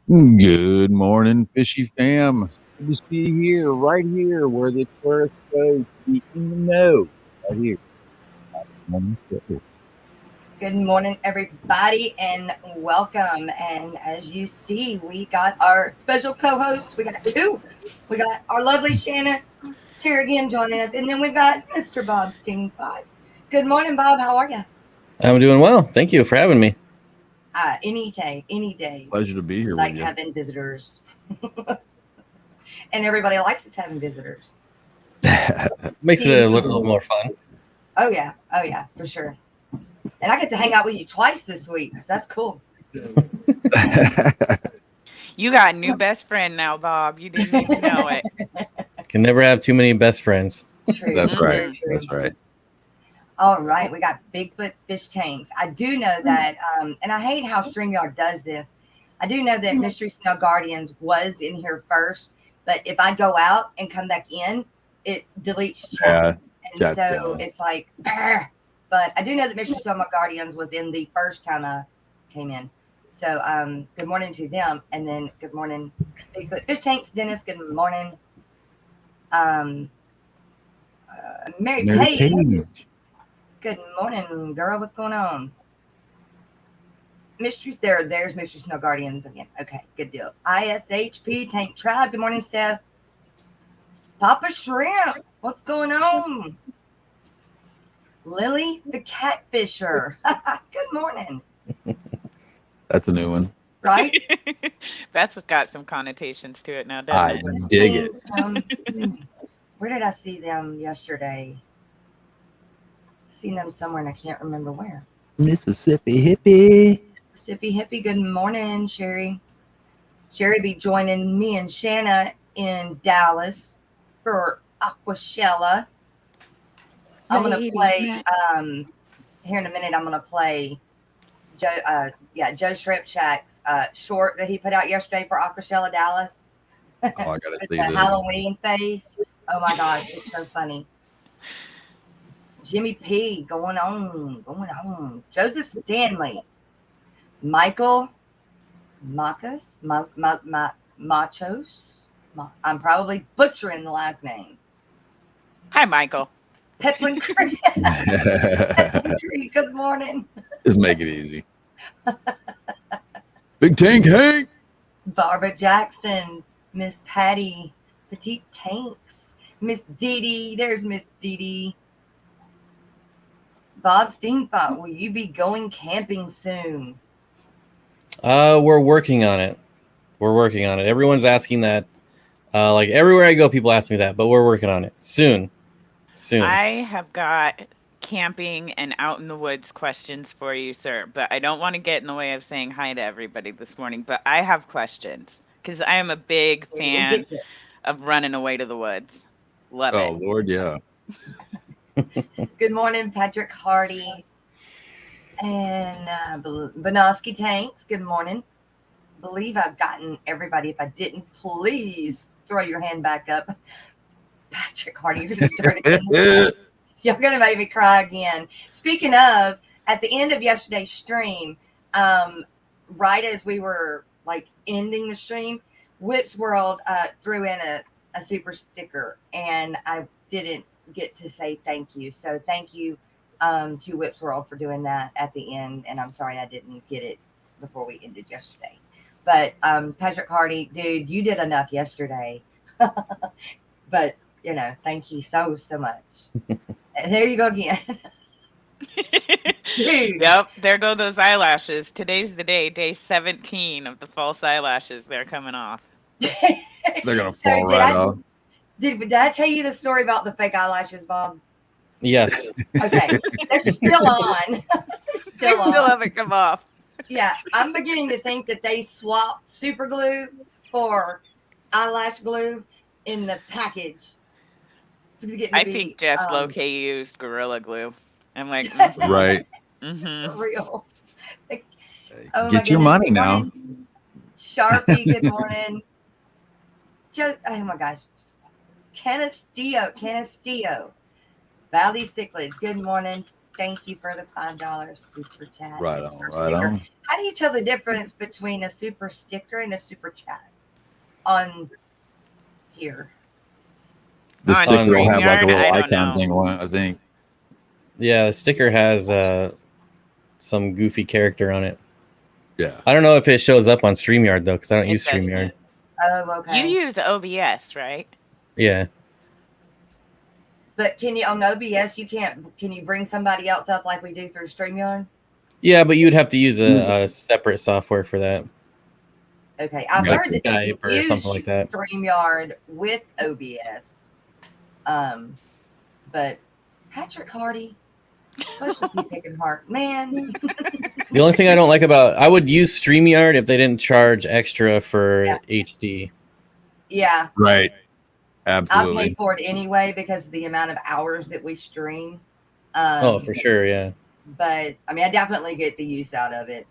Good morning, fishy fam. Good to see you here, right here, where the tourist goes to be in the know. Right here. Morning show. Good morning, everybody, and welcome. And as you see, we got our special co-host. We got two. We got our lovely Shanna here again joining us, and then we've got Mr. Bob Steenfott. Good morning, Bob. How are you? I'm doing well. Thank you for having me. Any day, any day. Pleasure to be here Like with you. having visitors, and everybody likes us having visitors. Makes it a little more fun. Oh yeah, for sure. And I get to hang out with you twice this week. So that's cool. You got a new best friend now, Bob. You didn't even know it. Can never have too many best friends. True. That's right. True. That's right. All right, we got Bigfoot fish tanks. I do know that, and I hate how StreamYard does this. I do know that Mystery Snow Guardians was in here first, but if I go out and come back in, it deletes chat. And so it's like, "Argh." But I do know that Mystery Snow Guardians was in the first time I came in. So good morning to them, and then good morning, Bigfoot fish tanks. Dennis, good morning. Mary Page. Good morning, girl. What's going on? Mysteries there. There's Mystery Snow Guardians again. Okay, good deal. ISHP Tank Tribe. Good morning, Steph. Papa Shrimp. What's going on? Lily the Catfisher. Good morning. That's a new one. Right? That's got some connotations to it now, doesn't I it? dig it. Where did I see them yesterday? Seen them somewhere and I can't remember where. Mississippi hippie. Mississippi hippie. Good morning, Sherry. Sherry be joining me and Shanna in Dallas for Aquashella. I'm gonna play here in a minute. I'm gonna play Joe Shrimp Shack's short that he put out yesterday for Aquashella Dallas. Oh, I gotta see the this. Halloween face. Oh my gosh, it's so funny. Jimmy P going on. Joseph Stanley, Michael Machos. I'm probably butchering the last name. Hi, Michael. Petlin Creek. Petlin Creek. Good morning. Just make it easy. Big Tank Hank. Barbara Jackson, Miss Patty, Petite Tanks, Miss Dee Dee. There's Miss Dee Dee. Bob Steenfott, will you be going camping soon? We're working on it. Everyone's asking that. Like everywhere I go, people ask me that, but we're working on it. Soon. I have got camping and out in the woods questions for you, sir, but I don't want to get in the way of saying hi to everybody this morning, but I have questions because I am a big fan of running away to the woods. Love it. Oh, Lord, yeah. Good morning, Patrick Hardy and Benoski Tanks. Good morning. Believe I've gotten everybody. If I didn't, please throw your hand back up. Patrick Hardy, you're just starting. You're gonna make me cry again. Speaking of, at the end of yesterday's stream, right as we were like ending the stream, Whip's World threw in a super sticker, and I didn't get to say thank you. So thank you to Whip's World for doing that at the end, and I'm sorry I didn't get it before we ended yesterday. But Patrick Hardy, dude, you did enough yesterday. But you know, thank you so much. There you go again. Yep, there go those eyelashes. Today's the day 17 of the false eyelashes. They're coming off. They're gonna fall right off. Did I tell you the story about the fake eyelashes, Bob? Yes. Okay, they're still on. They still haven't come off. Yeah, I'm beginning to think that they swapped super glue for eyelash glue in the package. I think Jess Loke used Gorilla Glue. I'm like, right. Mm-hmm. Real. Get your money now. Sharpie, good morning. Oh my gosh. Canastillo. Valley Cichlids, good morning. thank you for the $5 super chat. Right and on, super right sticker. on. How do you tell the difference between a super sticker and a super chat on here? The On sticker will have like a StreamYard, little I don't icon know. thing on it, I think. Yeah, the sticker has some goofy character on it. Yeah. I don't know if it shows up on StreamYard though, because I don't It use doesn't. StreamYard. Oh, okay. You use OBS, right? Yeah. But can you on OBS? You can't. Can you bring somebody else up like we do through StreamYard? Yeah, but you'd have to use a separate software for that. Okay, I've Like heard that you Skype can or use something like that. StreamYard with OBS. But Patrick Hardy, bless you, picking heart, man. The only thing I don't like I would use StreamYard if they didn't charge extra for HD. Yeah, Right. I Absolutely. pay for it anyway because of the amount of hours that we stream. Oh, for sure, yeah. But I mean, I definitely get the use out of it.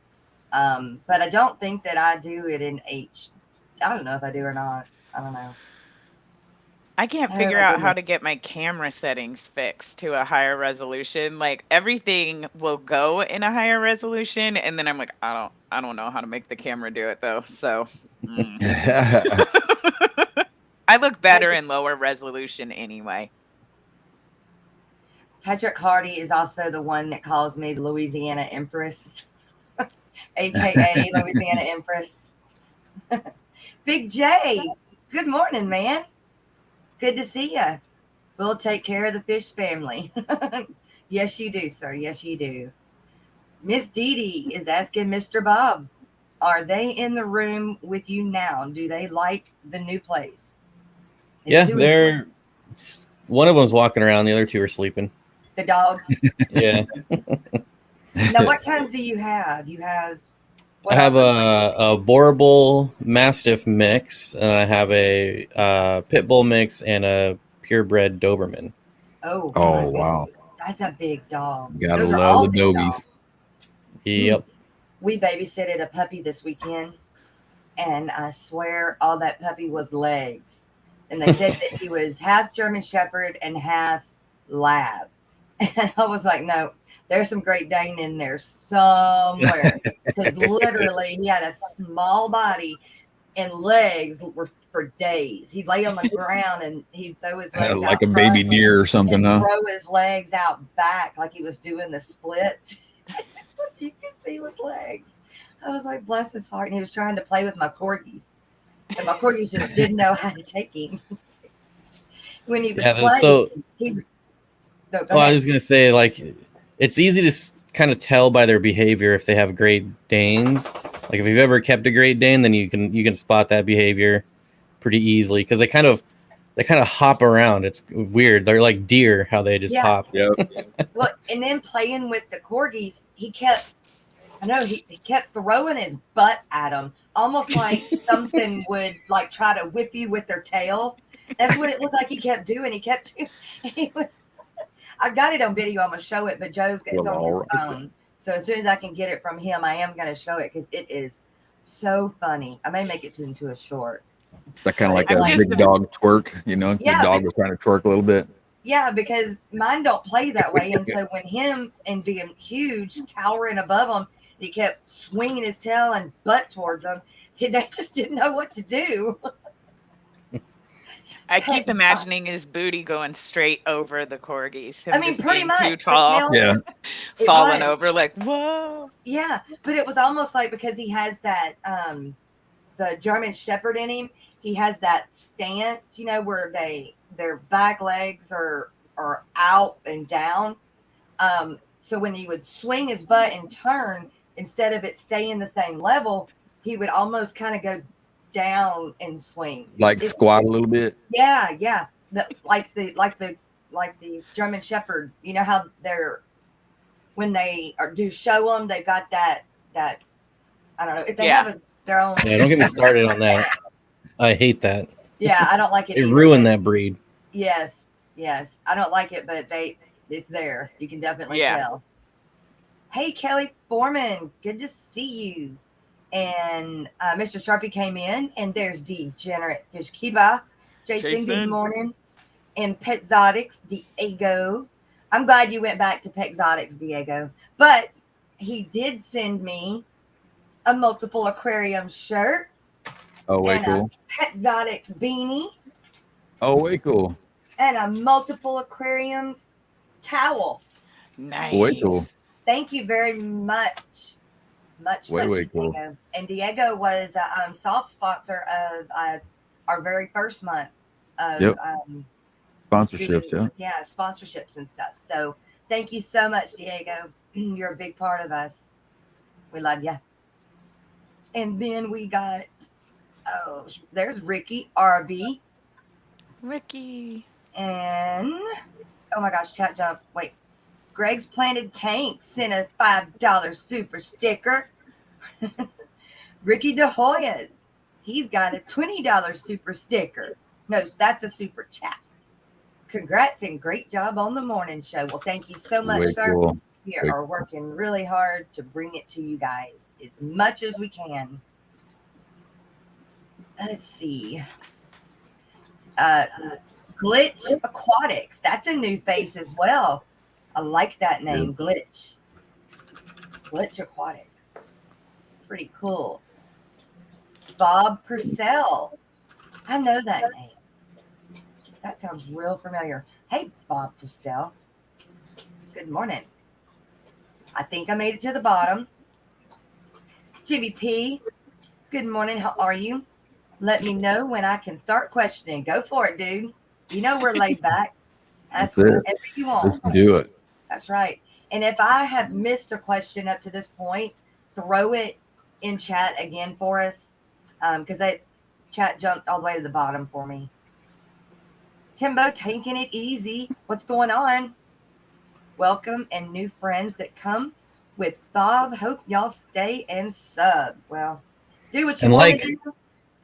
But I don't think that I do it in H. I don't know if I do or not. I don't know. I can't Oh, figure my out how to goodness. get my camera settings fixed to a higher resolution. Like everything will go in a higher resolution, and then I'm like, I don't know how to make the camera do it though. So I look better in lower resolution anyway. Patrick Hardy is also the one that calls me the Louisiana Empress, aka Louisiana Empress. Big J, good morning, man. Good to see you. We'll take care of the fish family. Yes, you do, sir. Yes, you do. Miss Dee Dee is asking Mr. Bob, are they in the room with you now? Do they like the new place? Yeah, they're one of them's walking around, the other two are sleeping. The dogs. Yeah. Now, what kinds do you have? You have. I have a Boreable Mastiff mix, and I have a Pit Bull mix and a purebred Doberman. Oh, wow. That's a big dog. Gotta Those are love all the big Dobies. dogs. Yep. We babysitted a puppy this weekend, and I swear all that puppy was legs. And they said that he was half German Shepherd and half Lab. And I was like, no, there's some Great Dane in there somewhere. Because literally he had a small body and legs were for days. He'd lay on the ground and he'd throw his legs Like out a baby front deer or something, and huh? throw his legs out back like he was doing the splits. You could see his legs. I was like, bless his heart. And he was trying to play with my corgis. And my corgis just didn't know how to take him. When he would play, so go I was gonna say, like, it's easy to kind of tell by their behavior if they have Great Danes. Like, if you've ever kept a Great Dane, then you can spot that behavior pretty easily because they kind of hop around. It's weird. They're like deer, how they just hop. Yep. Well, and then playing with the corgis, he kept throwing his butt at them, almost like something would like try to whip you with their tail. That's what it looked like he kept doing. I've got it on video. I'm gonna show it, but it's on his phone. So as soon as I can get it from him, I am gonna show it because it is so funny. I may make it into a short. That kind of like a big dog twerk, you know? Yeah, the dog was trying to twerk a little bit. Yeah, because mine don't play that way. And so when him and being huge, towering above them, he kept swinging his tail and butt towards them. They just didn't know what to do. I keep imagining his booty going straight over the corgis. I mean, pretty much. Too tall. Yeah. Falling over like, whoa. Yeah, but it was almost like because he has that, the German Shepherd in him, he has that stance, where their back legs are out and down. So when he would swing his butt and turn, instead of it staying the same level, he would almost kind of go down and swing, like squat a little bit. Yeah. Like the German Shepherd. You know how when they do show them, they've got that. I don't know if they have their own. Yeah, don't get me started on that. I hate that. Yeah, I don't like it. It ruined that breed. Yes, I don't like it, but it's there. You can definitely tell. Hey, Kelly Foreman, good to see you. And Mr. Sharpie came in, and there's Degenerate Fish Kiba. Jason, good morning. And Petzotics, Diego. I'm glad you went back to Pexotics, Diego. But he did send me a multiple aquarium shirt Oh, way and cool. a Pexotics beanie Oh, way cool. and a multiple aquariums towel. Nice. Way cool. Thank you very much. Much, Way cool. Diego. And Diego was a soft sponsor of our very first month of Yep. Sponsorships, doing, yeah. Sponsorships and stuff. So thank you so much, Diego. You're a big part of us. We love you. And then we got, there's Ricky RB. Ricky. And, oh my gosh, chat jump. Wait. Greg's Planted Tank sent a $5 super sticker. Ricky De Hoyas, he's got a $20 super sticker. No, that's a super chat. Congrats and great job on the morning show. Well, thank you so much, Way sir. cool. We are working really hard to bring it to you guys as much as we can. Let's see. Glitch Aquatics. That's a new face as well. I like that name, Glitch. Glitch Aquatics. Pretty cool. Bob Purcell. I know that name. That sounds real familiar. Hey, Bob Purcell. Good morning. I think I made it to the bottom. Jimmy P. Good morning. How are you? Let me know when I can start questioning. Go for it, dude. You know we're laid back. Ask whatever you want. Let's do it. That's right. And if I have missed a question up to this point, throw it in chat again for us, because that chat jumped all the way to the bottom for me. Timbo, taking it easy. What's going on? Welcome and new friends that come with Bob. Hope y'all stay and sub. Well, do what you want to do.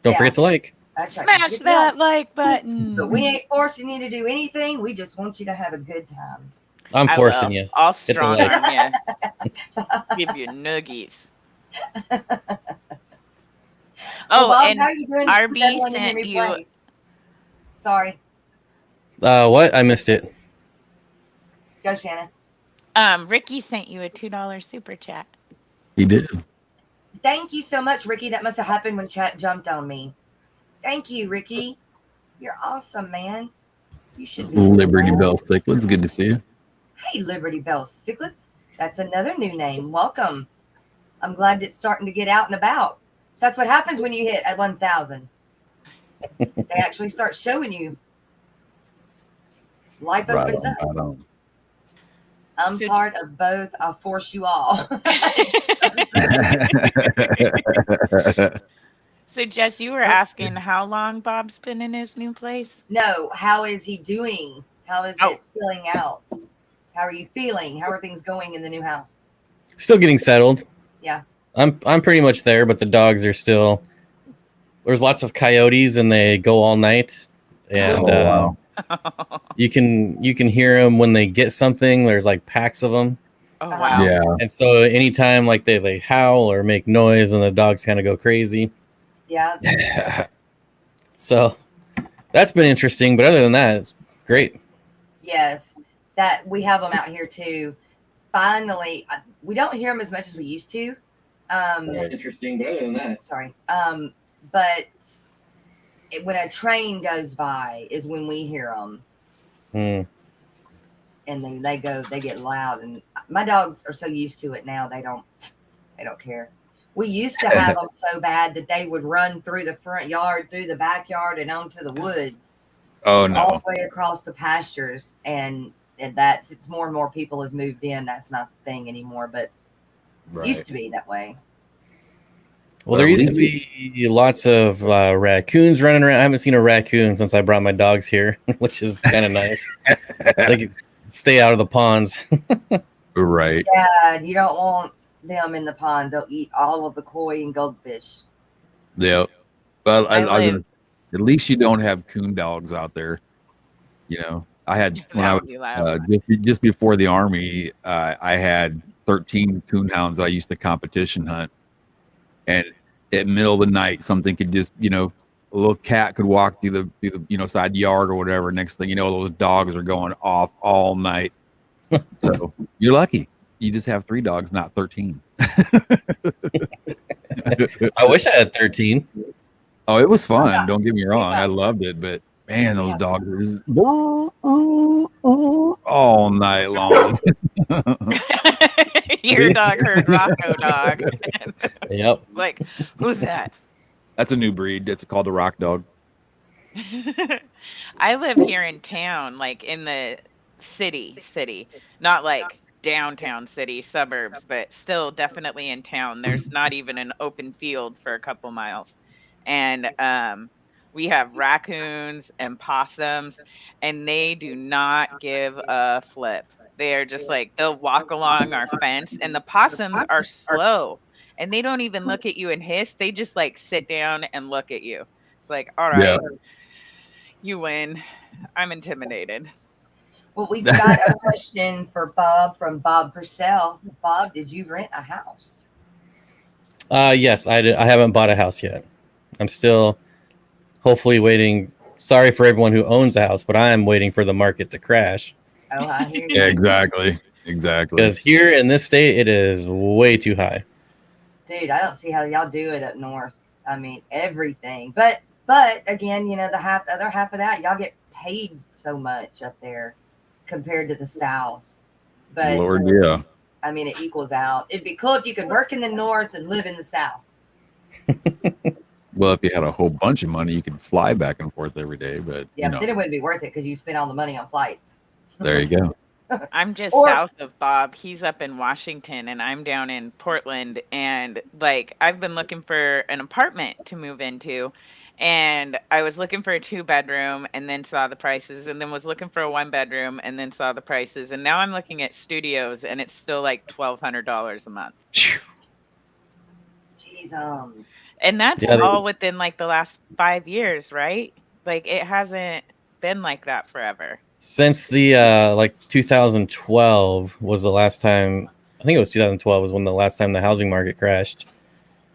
Don't forget to like. That's right. Smash that like button. But we ain't forcing you to do anything. We just want you to have a good time. I'm forcing you. I'll strong like. arm you. Give you nuggies. Well, Bob, and how are you doing? RB sent you. Sorry. What? I missed it. Go, Shannon. Ricky sent you a $2 super chat. He did. Thank you so much, Ricky. That must have happened when chat jumped on me. Thank you, Ricky. You're awesome, man. You should be Liberty Bell Cichlids. Good to see you. Hey, Liberty Bell Cichlids. That's another new name. Welcome. I'm glad it's starting to get out and about. That's what happens when you hit at 1,000. They actually start showing you. Life opens up. I'm part of both. I'll force you all. So, Jess, you were asking how long Bob's been in his new place? No, how is he doing? How is it feeling out? How are you feeling? How are things going in the new house? Still getting settled. Yeah. I'm pretty much there, but the dogs are still. There's lots of coyotes, and they go all night. And wow. You can hear them when they get something. There's like packs of them. Oh wow! Yeah. And so anytime like they howl or make noise, and the dogs kind of go crazy. Yeah. So that's been interesting, but other than that, it's great. Yes, that we have them out here too. Finally, we don't hear them as much as we used to. Interesting, but other than that, sorry. But when a train goes by is when we hear them. And they get loud, and my dogs are so used to it now they don't care. We used to have them so bad that they would run through the front yard, through the backyard, and onto the woods. Oh no! All the way across the pastures, and it's more and more people have moved in. That's not the thing anymore, but it used to be that way. Well, there used to be lots of raccoons running around. I haven't seen a raccoon since I brought my dogs here, which is kind of nice. They can stay out of the ponds. Right. Yeah, you don't want them in the pond. They'll eat all of the koi and goldfish. Yep. Well, at least you don't have coon dogs out there. You know, I had when I was just before the army, I had 13 coon hounds that I used to competition hunt. And at middle of the night, something could just, a little cat could walk through the side yard or whatever. Next thing you know, those dogs are going off all night. So you're lucky. You just have 3 dogs, not 13. I wish I had 13. Oh, it was fun. Don't get me wrong. I loved it, but man, those dogs are just all night long. Your dog heard Rocko dog. Yep. Like, who's that? That's a new breed. It's called the rock dog. I live here in town, like in the city, not like downtown city, suburbs, but still definitely in town. There's not even an open field for a couple miles. And we have raccoons and possums, and they do not give a flip. They are just like, they'll walk along our fence, and the possums are slow, and they don't even look at you and hiss. They just like sit down and look at you. It's like, all right, you win. I'm intimidated. Well, we've got a question for Bob from Bob Purcell. Bob, did you rent a house? Yes, I haven't bought a house yet. I'm still hopefully waiting. Sorry for everyone who owns a house, but I am waiting for the market to crash. Oh, I hear you. Yeah, exactly. Because here in this state, it is way too high. Dude, I don't see how y'all do it up north. I mean, everything. But again, you know, the other half of that, y'all get paid so much up there compared to the south. But Lord, yeah. I mean, it equals out. It'd be cool if you could work in the north and live in the south. Well, if you had a whole bunch of money, you could fly back and forth every day. But yeah, then it wouldn't be worth it because you spend all the money on flights. There you go. I'm just south of Bob. He's up in Washington, and I'm down in Portland. And like, I've been looking for an apartment to move into, and I was looking for a 2-bedroom, and then saw the prices, and then was looking for a 1-bedroom, and then saw the prices, and now I'm looking at studios, and it's still like $1,200 a month. Jeez, and that's all within like the last 5 years, right? Like, it hasn't been like that forever. Since the like 2012 was the last time. I think it was 2012 was when the last time the housing market crashed,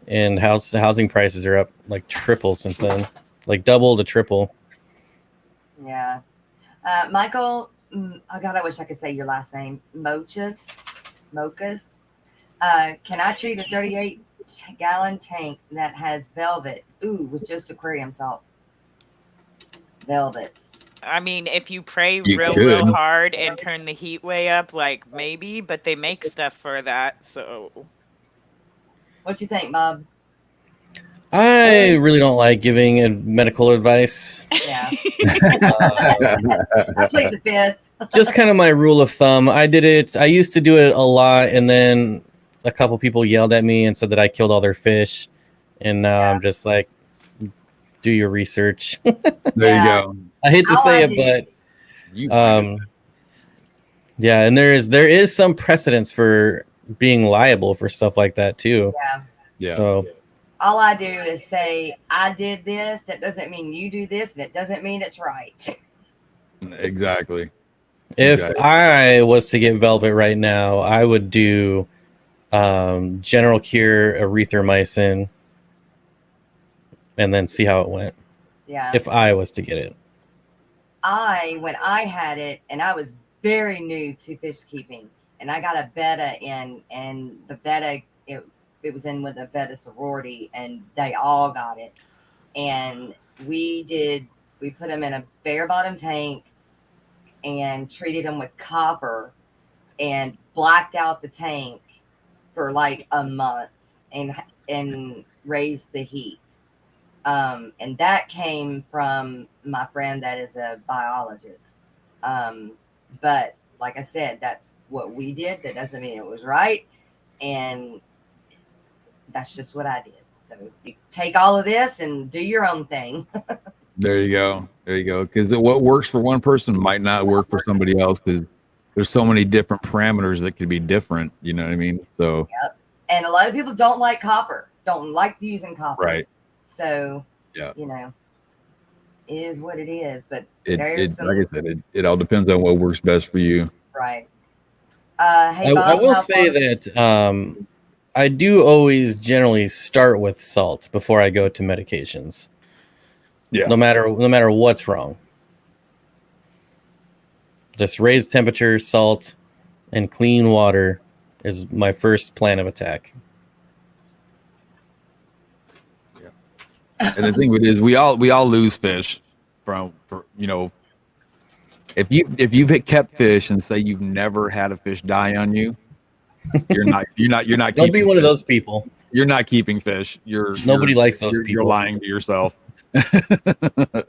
and housing prices are up like triple since then, like double to triple. Yeah, Michael. Oh God, I wish I could say your last name. Mochus. Can I treat a 38-gallon tank that has velvet? Ooh, with just aquarium salt. Velvet. I mean, if you pray real hard and turn the heat way up, like maybe, but they make stuff for that. So, what you think, Bob? I really don't like giving medical advice. Yeah, I plead the fifth. Just kind of my rule of thumb. I used to do it a lot, and then a couple people yelled at me and said that I killed all their fish, and now I'm just like, do your research. There you go. I hate to say it, but yeah, and there is some precedence for being liable for stuff like that too. Yeah. So all I do is say I did this. That doesn't mean you do this, and it doesn't mean it's right. Exactly. If I was to get velvet right now, I would do General Cure erythromycin, and then see how it went. Yeah. If I was to get it. When I had it, and I was very new to fish keeping, and I got a betta in, and the betta, it was in with a betta sorority, and they all got it. And we put them in a bare bottom tank and treated them with copper and blacked out the tank for like a month and raised the heat. And that came from my friend that is a biologist. But like I said, that's what we did. That doesn't mean it was right. And that's just what I did. So you take all of this and do your own thing. There you go. Because what works for one person might not work for somebody else, because there's so many different parameters that could be different. You know what I mean? So. Yep. And a lot of people don't like copper. Don't like using copper. Right. So, yeah, you know, it is what it is. But like I said, it all depends on what works best for you. Right. Hey, Bob, I will say that I do always generally start with salt before I go to medications. Yeah. No matter what's wrong. Just raise temperature, salt, and clean water is my first plan of attack. Yeah. And the thing with it is we all lose fish if you've kept fish and say you've never had a fish die on you, you're not Don't be one of fish. those people. You're not keeping fish. Nobody likes those people. You're lying to yourself. I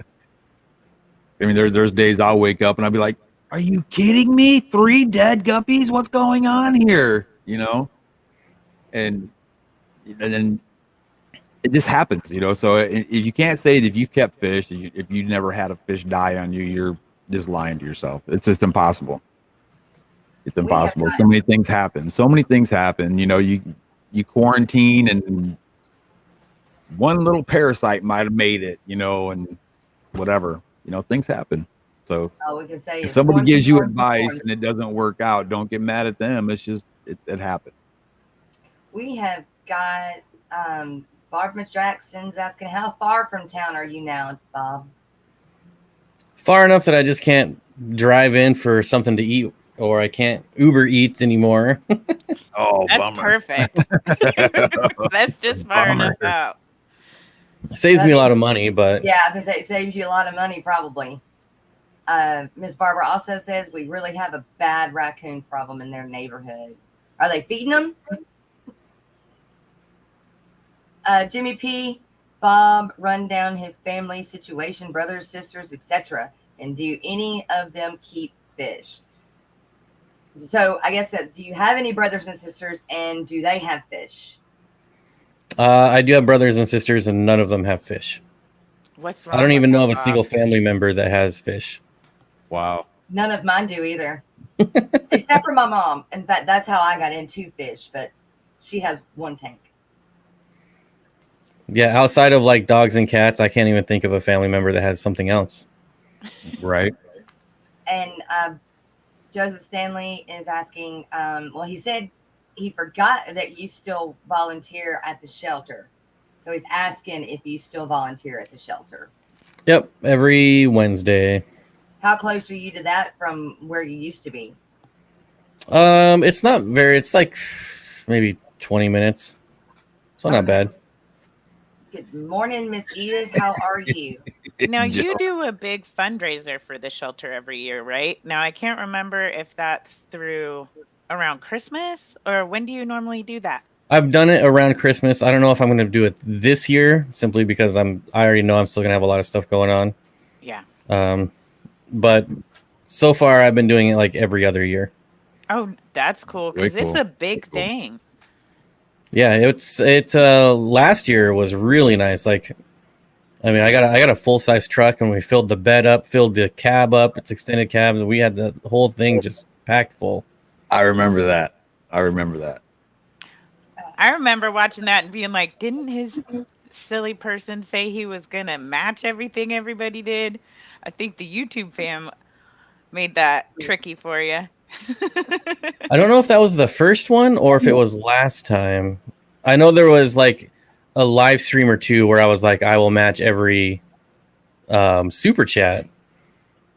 mean, there's days I'll wake up and I'll be like, "Are you kidding me? 3 dead guppies? What's going on here?" And then it just happens, So if you can't say that if you've kept fish, if you never had a fish die on you, you're just lying to yourself. It's just impossible. It's impossible. So many things happen. You quarantine and one little parasite might have made it, and whatever, things happen. So we can say if somebody gives you advice and it doesn't work out, don't get mad at them. It's just, it happens. We have got Barbara Jackson's asking, how far from town are you now, Bob? Far enough that I just can't drive in for something to eat, or I can't Uber Eats anymore. Oh, that's bummer. Perfect. That's just far enough out. Saves me a lot of money, but yeah, because it saves you a lot of money, probably. Miss Barbara also says we really have a bad raccoon problem in their neighborhood. Are they feeding them? Jimmy P. Bob run down his family situation, brothers, sisters, etc. And do any of them keep fish? So I guess that's, do you have any brothers and sisters, and do they have fish? I do have brothers and sisters, and none of them have fish. What's wrong? I don't even know of a single family member that has fish. Wow. None of mine do either, except for my mom. In fact, that's how I got into fish, but she has 1 tank. Yeah, outside of like dogs and cats, I can't even think of a family member that has something else. Right. And Joseph Stanley is asking, well, he said he forgot that you still volunteer at the shelter. So he's asking if you still volunteer at the shelter. Yep, every Wednesday. How close are you to that from where you used to be? It's not very, it's like maybe 20 minutes. So not bad. Good morning, Miss Edith. How are you? Now, you do a big fundraiser for the shelter every year, right? Now, I can't remember if that's through around Christmas, or when do you normally do that? I've done it around Christmas. I don't know if I'm going to do it this year, simply because I already know I'm still going to have a lot of stuff going on. Yeah. But so far, I've been doing it like every other year. Oh, that's cool, because it's a big thing. Yeah, it last year was really nice. Like, I mean, I got a full size truck, and we filled the bed up, filled the cab up. It's extended cabs, and we had the whole thing just packed full. I remember that. I remember watching that and being like, didn't his silly person say he was gonna match everything everybody did? I think the YouTube fam made that tricky for you. I don't know if that was the first one or if it was last time. I know there was like a live stream or two where I was like, I will match every super chat.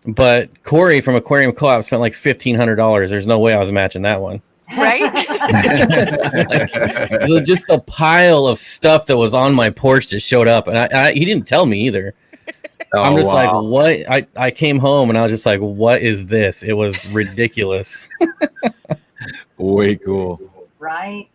But Corey from Aquarium Co-op spent like $1,500. There's no way I was matching that one. Right? Like, just a pile of stuff that was on my porch just showed up, and he didn't tell me either. I'm just like, what? I came home and I was just like, what is this? It was ridiculous. Way cool. Right?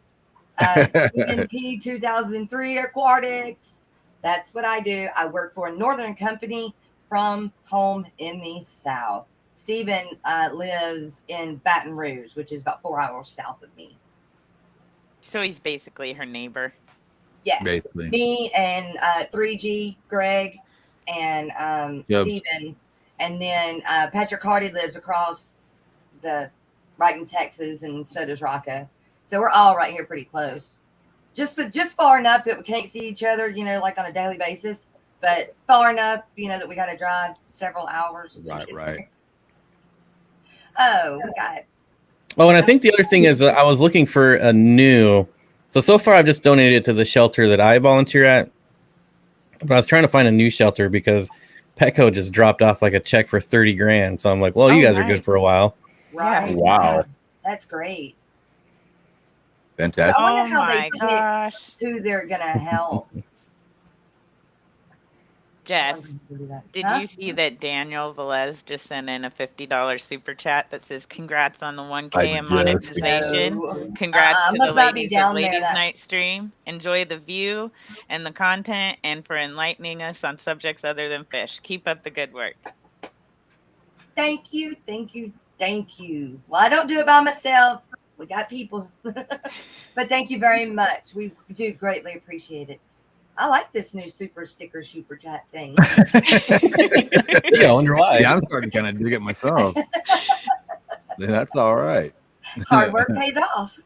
Stephen P. 2003 Aquatics. That's what I do. I work for a northern company from home in the south. Stephen lives in Baton Rouge, which is about 4 hours south of me. So he's basically her neighbor. Yeah. Basically. Me and 3G, Greg, and Stephen. And then Patrick Hardy lives across right in Texas, and so does Rocko. So we're all right here pretty close. Just far enough that we can't see each other, like on a daily basis, but far enough, that we got to drive several hours. Right. Oh, we got. Oh, and I think the other thing is I was looking for a new. So far, I've just donated it to the shelter that I volunteer at. But I was trying to find a new shelter because Petco just dropped off like a check for $30,000. So I'm like, well, you guys are good for a while. Right. Wow. That's great. Fantastic. So I wonder Oh how they my pick gosh. who they're gonna help. Jess, did Huh? you see that Daniel Velez just sent in a $50 super chat that says congrats on the 1K and monetization? No. Congrats I to must the not be ladies of down there. Ladies Night stream. Enjoy the view and the content and for enlightening us on subjects other than fish. Keep up the good work. Thank you, thank you, thank you. Well, I don't do it by myself. We got people. But thank you very much. We do greatly appreciate it. I like this new super chat thing. Yeah, I wonder why. Yeah, I'm starting to kind of dig it myself. That's all right. Hard work pays off.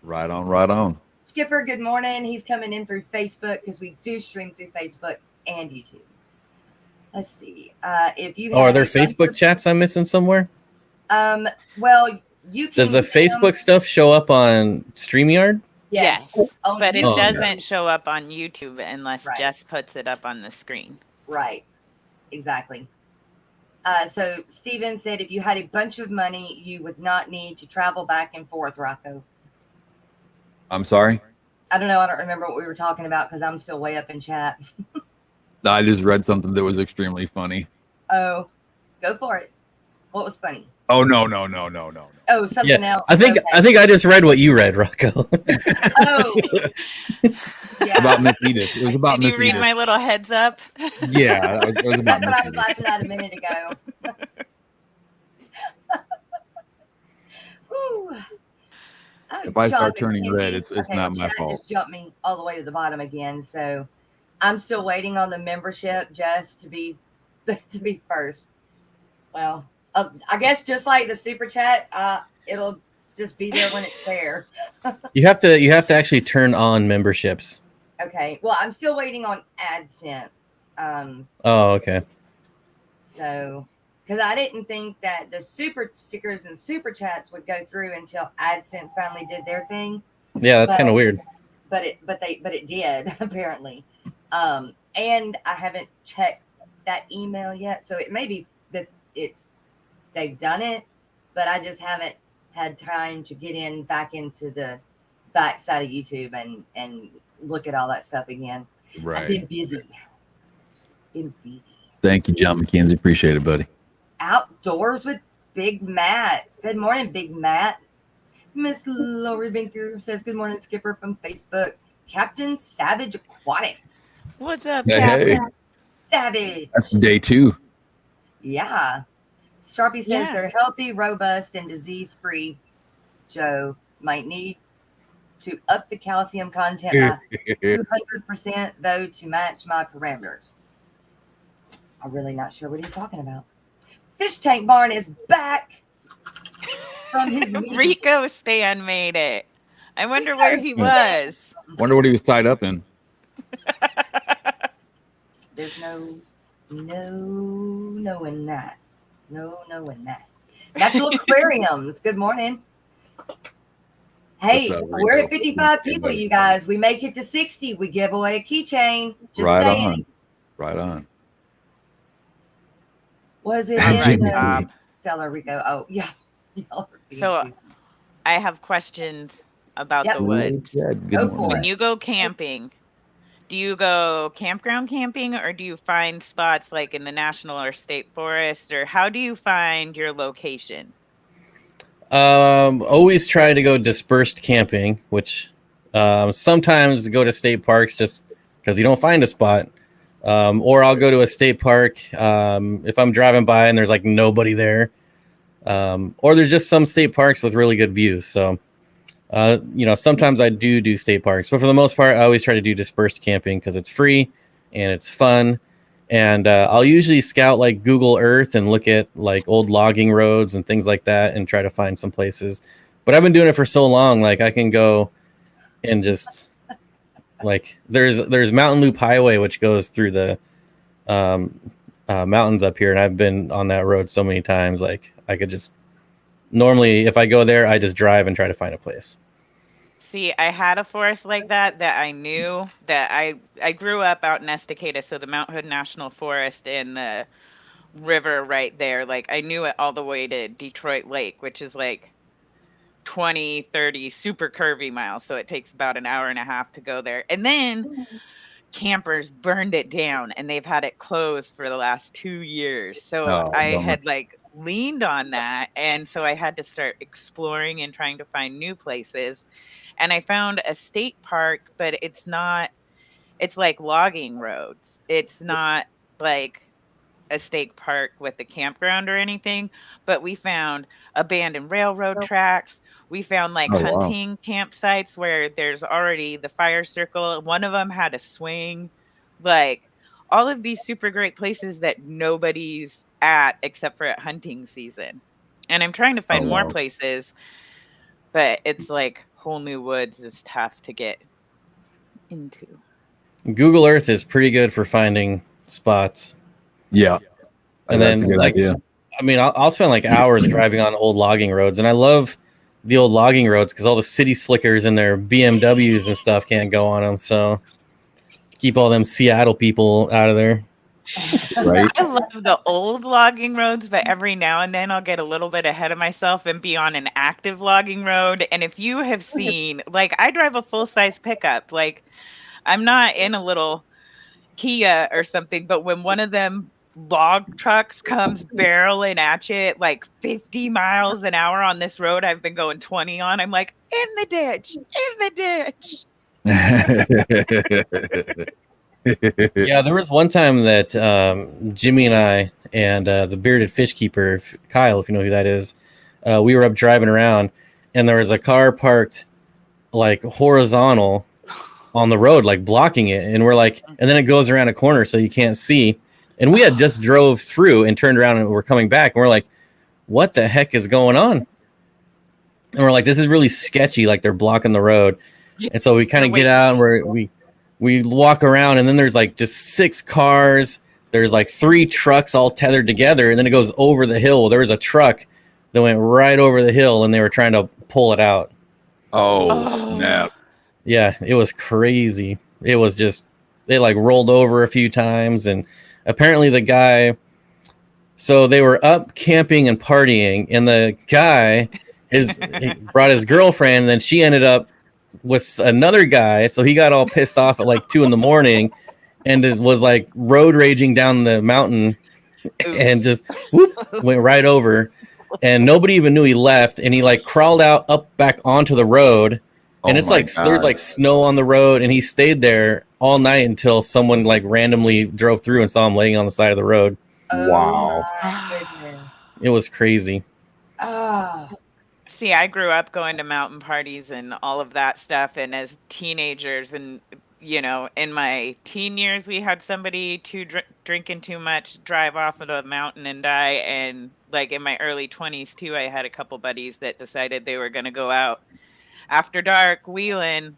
Right on, right on. Skipper, good morning. He's coming in through Facebook because we do stream through Facebook and YouTube. Let's see. If you are there Facebook chats I'm missing somewhere? Well, you can. Does the Facebook stuff show up on StreamYard? Yes, Oh, but it YouTube. doesn't show up on YouTube unless Right. Jess puts it up on the screen. Right. Exactly. So Steven said if you had a bunch of money, you would not need to travel back and forth, Rocko. I'm sorry. I don't know. I don't remember what we were talking about because I'm still way up in chat. I just read something that was extremely funny. Oh, go for it. What was funny? Oh no. Oh, something else. I think I just read what you read, Rocko. Oh, yeah. About Miss Edith. It was about Did you Miss read Edith. my little heads up? Yeah, it was about That's what Miss I was Edith. laughing at a minute ago. Whew. Oh, If I start John turning McKinney. red, it's not my chat fault. Just jumped me all the way to the bottom again. So I'm still waiting on the membership just to be first. Well, I guess just like the super chats, it'll just be there when it's there. You have to actually turn on memberships. Okay. Well, I'm still waiting on AdSense. Oh, okay. So, because I didn't think that the super stickers and super chats would go through until AdSense finally did their thing. Yeah, that's kind of weird. But it did apparently. And I haven't checked that email yet, so it may be that they've done it, but I just haven't had time to get back into the backside of YouTube and look at all that stuff again. Right. I've been busy. Thank you, John McKenzie. Appreciate it, buddy. Outdoors with Big Matt. Good morning, Big Matt. Miss Lori Binker says, good morning, Skipper from Facebook. Captain Savage Aquatics. What's up, Hey. Savage. That's day 2. Yeah. Sharpie says Yeah. they're healthy, robust, and disease-free. Joe might need to up the calcium content by 200%, though, to match my parameters. I'm really not sure what he's talking about. Fish Tank Barn is back from his meeting. Rico Stan made it. I wonder where he was. Wonder what he was tied up in. There's no knowing that. No knowing that. Natural Aquariums. Good morning. Hey, What's up, Rico? we're at 55 people, you guys. We make it to 60. We give away a keychain. Just Right saying. on. Right on. Was it All in right, the Bob. cellar, Rico? Oh, yeah. Y'all are being So cute. I have questions about Yep. the woods. Yeah, good Go morning. for When it. you go camping, do you go campground camping or do you find spots like in the national or state forest, or how do you find your location? Always try to go dispersed camping, which sometimes go to state parks just because you don't find a spot. Or I'll go to a state park if I'm driving by and there's like nobody there. Or there's just some state parks with really good views. So, sometimes I do state parks, but for the most part, I always try to do dispersed camping because it's free and it's fun. And I'll usually scout like Google Earth and look at like old logging roads and things like that and try to find some places. But I've been doing it for so long, like I can go and just like there's Mountain Loop Highway, which goes through the mountains up here. And I've been on that road so many times. Like I could just normally, if I go there, I just drive and try to find a place. See, I had a forest like that I knew that I grew up out in Estacada, so the Mount Hood National Forest and the river right there, like I knew it all the way to Detroit Lake, which is like 20, 30 super curvy miles. So it takes about an hour and a half to go there. And then campers burned it down and they've had it closed for the last 2 years. So Oh, I bummer. had like leaned on that. And so I had to start exploring and trying to find new places. And I found a state park, but it's like logging roads. It's not like a state park with a campground or anything, but we found abandoned railroad tracks. We found like Oh, wow. hunting campsites where there's already the fire circle. One of them had a swing, like all of these super great places that nobody's at except for at hunting season. And I'm trying to find more wow. places, but it's like whole new woods is tough to get into. Google Earth is pretty good for finding spots. Yeah. And That's then, a good like, idea. I mean, I'll spend like hours driving on old logging roads, and I love the old logging roads because all the city slickers and their BMWs and stuff can't go on them. So keep all them Seattle people out of there. Right. I love the old logging roads, but every now and then I'll get a little bit ahead of myself and be on an active logging road. And if you have seen, like, I drive a full size pickup, like, I'm not in a little Kia or something, but when one of them log trucks comes barreling at you at like 50 miles an hour on this road I've been going 20 on, I'm like, in the ditch, in the ditch. Yeah, there was one time that Jimmy and I and the bearded fish keeper, Kyle, if you know who that is, we were up driving around, and there was a car parked like horizontal on the road, like blocking it, and we're like, and then it goes around a corner so you can't see, and we had just drove through and turned around and we're coming back, and we're like, what the heck is going on? And we're like, this is really sketchy, like they're blocking the road. And so we kind of get out and we walk around, and then there's like just 6 cars, there's like 3 trucks all tethered together, and then it goes over the hill. There was a truck that went right over the hill and they were trying to pull it out. Oh, snap. Yeah, it was crazy. It was just, they like rolled over a few times, and apparently the guy, so they were up camping and partying, and the guy he brought his girlfriend, and then she ended up with another guy, so he got all pissed off at like 2 a.m. and was like road raging down the mountain and just whoop, went right over, and nobody even knew he left, and he like crawled out up back onto the road. And it's like there's like snow on the road, and he stayed there all night until someone like randomly drove through and saw him laying on the side of the road. Wow. Oh my goodness. It was crazy. Oh. See, I grew up going to mountain parties and all of that stuff, and as teenagers and in my teen years, we had somebody drinking too much, drive off of a mountain and die. And like in my early 20s too, I had a couple buddies that decided they were going to go out after dark wheeling,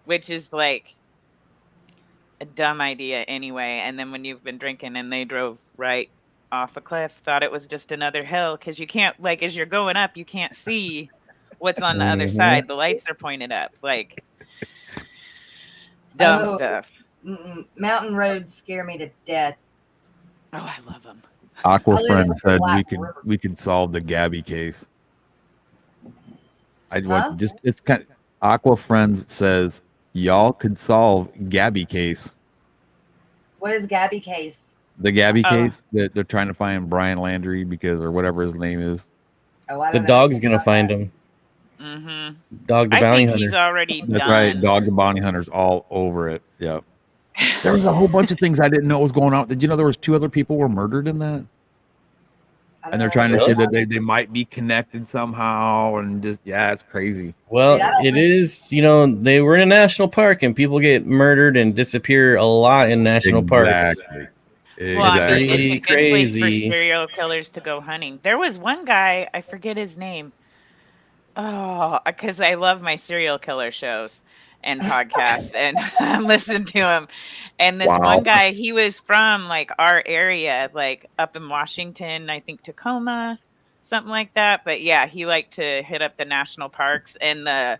which is like a dumb idea anyway. And then when you've been drinking and they drove right off a cliff, thought it was just another hill, because you can't, like, as you're going up, you can't see what's on the other side. The lights are pointed up, like dumb stuff. Mountain roads scare me to death. Oh, I love them. Aquafriend said we could solve the Gabby case. It's kind of, Aquafriends says y'all could solve Gabby case. What is Gabby case? The Gabby case that they're trying to find Brian Landry or whatever his name is. The dog's gonna find him. Mm-hmm. Dog the bounty hunter. He's already That's done. right. Dog the bounty hunter's all over it. Yep. There was a whole bunch of things I didn't know was going on. Did you know there was 2 other people were murdered in that? And they're trying to say that they might be connected somehow, and just it's crazy. Well, it is, they were in a national park, and people get murdered and disappear a lot in national parks. Well, I mean, it's a good place for serial killers to go hunting. There was one guy, I forget his name. Oh, because I love my serial killer shows and podcasts and listen to him. And this one guy, he was from like our area, like up in Washington, I think Tacoma, something like that. But yeah, he liked to hit up the national parks and the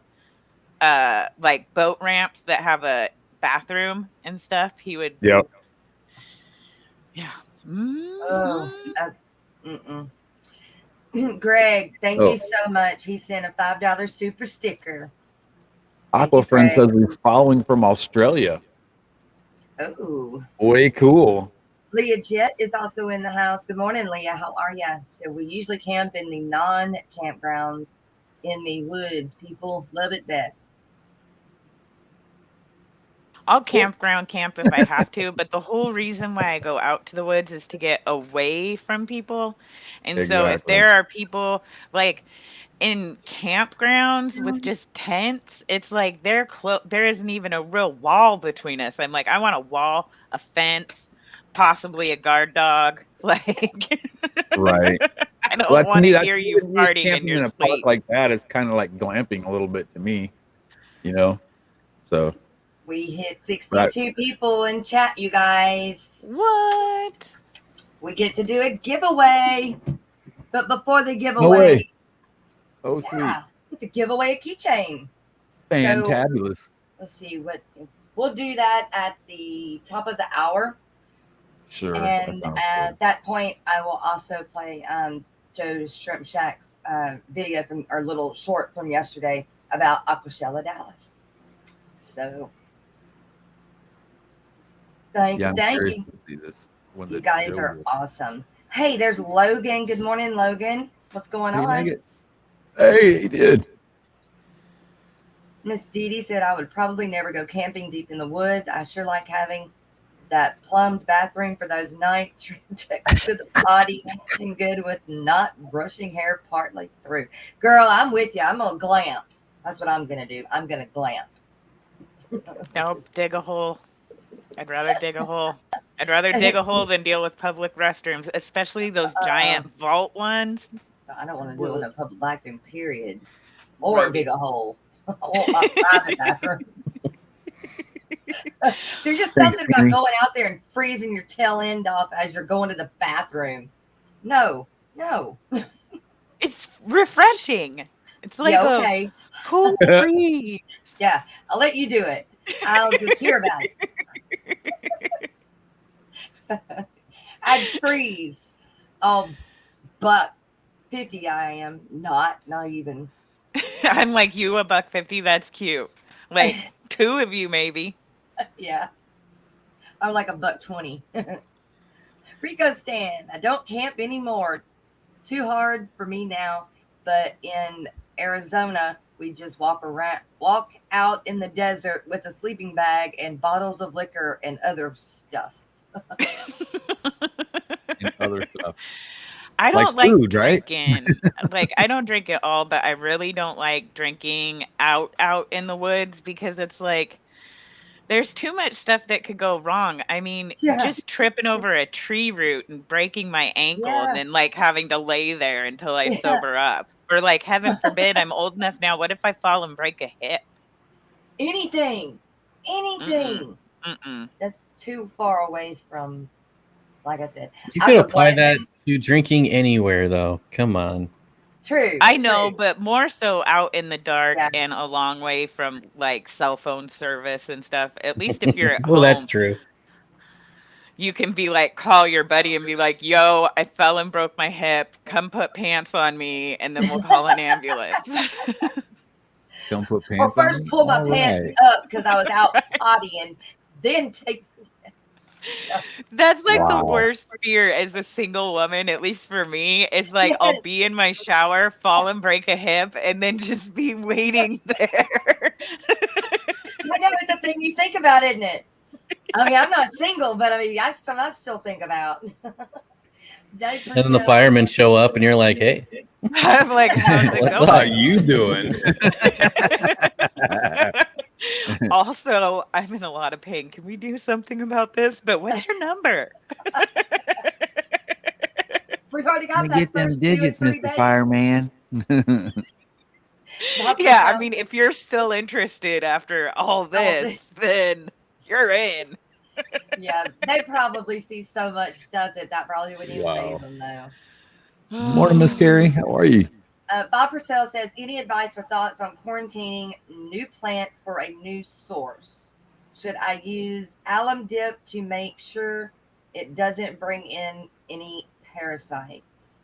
like boat ramps that have a bathroom and stuff. He would. Yep. Yeah. Oh, that's. Greg, thank you so much. He sent a $5 super sticker. Aquafriend says he's following from Australia. Oh, way cool. Leah Jet is also in the house. Good morning, Leah. How are you? So we usually camp in the non-campgrounds in the woods. People love it best. I'll campground camp if I have to, but the whole reason why I go out to the woods is to get away from people. And so if there are people like in campgrounds with just tents, it's like there isn't even a real wall between us. I'm like, I want a wall, a fence, possibly a guard dog. Like, right. I don't want to hear you farting in your in a sleep. park like that is kind of like glamping a little bit to me, you know. So we hit 62 people in chat, you guys. What? We get to do a giveaway, but before the giveaway, oh sweet, it's a giveaway, a keychain. Fantabulous. So, let's see we'll do that at the top of the hour. Sure. And at that point, I will also play Joe's Shrimp Shack's video from our little short from yesterday about Aquashella Dallas. So, thank you. To see this you guys are awesome. Hey, there's Logan. Good morning, Logan. What's going on? Hey, he did. Miss Dee Dee said I would probably never go camping deep in the woods. I sure like having that plumbed bathroom for those night trips to the potty and good with not brushing hair partly through. Girl, I'm with you. I'm going to glamp. That's what I'm going to do. I'm going to glamp. Nope, dig a hole. I'd rather dig a hole. I'd rather dig a hole than deal with public restrooms, especially those giant vault ones. I don't want to deal with a public bathroom, period. Or dig a hole. Or a private bathroom. There's just something about going out there and freezing your tail end off as you're going to the bathroom. No. It's refreshing. It's like a cool breeze. Yeah, I'll let you do it. I'll just hear about it. I'd freeze. But 50 I am. Not even. I'm like you, $1.50. That's cute. Like 2 of you, maybe. Yeah. I'm like $1.20. Rico Stan, I don't camp anymore. Too hard for me now. But in Arizona, we just walk out in the desert with a sleeping bag and bottles of liquor and other stuff. I don't like food, drinking. Like, I don't drink at all, but I really don't like drinking out in the woods because it's like there's too much stuff that could go wrong. I mean, just tripping over a tree root and breaking my ankle and then like having to lay there until I sober up. Or like, heaven forbid, I'm old enough now. What if I fall and break a hip? Anything. That's too far away from, like I said. You could apply that to drinking anywhere, though. Come on. True. I know, but more so out in the dark and a long way from like cell phone service and stuff. At least if you're at home. Well, that's true. You can be like, call your buddy and be like, yo, I fell and broke my hip. Come put pants on me, and then we'll call an ambulance. Don't put pants on. Or first pull my pants up because I was out pottying, then take. That's like the worst fear as a single woman, at least for me. It's like I'll be in my shower, fall and break a hip, and then just be waiting there. I know it's a thing you think about, isn't it? I mean, I'm not single, but I mean, I still think about. And then the firemen show up, and you're like, "Hey, I'm like, what's up? You doing?" Also, I'm in a lot of pain. Can we do something about this? But what's your number? We've already got that. Get them digits, Mr. Fireman. Yeah, I mean, if you're still interested after all this, then you're in. Yeah, they probably see so much stuff that probably wouldn't even faze them, though. Morning, Miss Carrie. How are you? Bob Purcell says, any advice or thoughts on quarantining new plants for a new source? Should I use alum dip to make sure it doesn't bring in any parasites?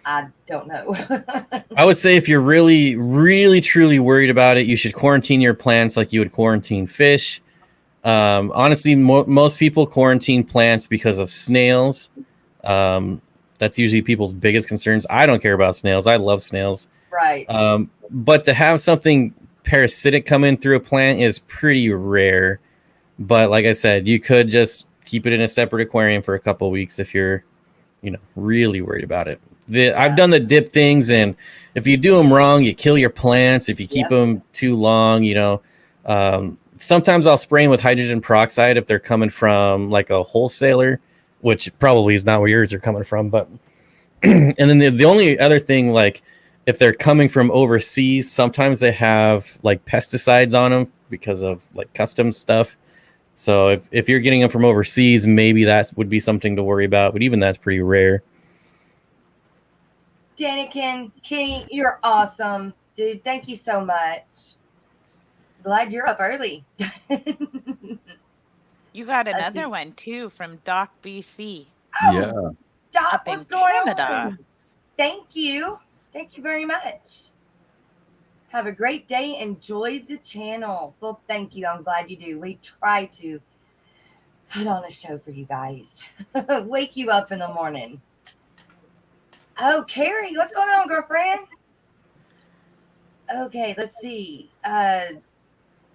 I don't know. I would say if you're really, really, truly worried about it, you should quarantine your plants like you would quarantine fish. Honestly, most people quarantine plants because of snails. That's usually people's biggest concerns. I don't care about snails. I love snails. Right. But to have something parasitic come in through a plant is pretty rare. But like I said, you could just keep it in a separate aquarium for a couple of weeks if you're, really worried about it. I've done the dip things, and if you do them wrong, you kill your plants. If you keep them too long, sometimes I'll spray them with hydrogen peroxide if they're coming from like a wholesaler, which probably is not where yours are coming from. But and then the only other thing, like if they're coming from overseas, sometimes they have like pesticides on them because of like custom stuff. So if you're getting them from overseas, maybe that would be something to worry about. But even that's pretty rare. Danikin, Kenny, you're awesome. Dude, thank you so much. Glad you're up early. You got another one too from Doc BC. Oh, Yeah. Doc, what's going Canada. on? Thank you. Thank you very much. Have a great day. Enjoy the channel. Well, thank you. I'm glad you do. We try to put on a show for you guys. Wake you up in the morning. Oh, Carrie, what's going on, girlfriend? Okay, let's see.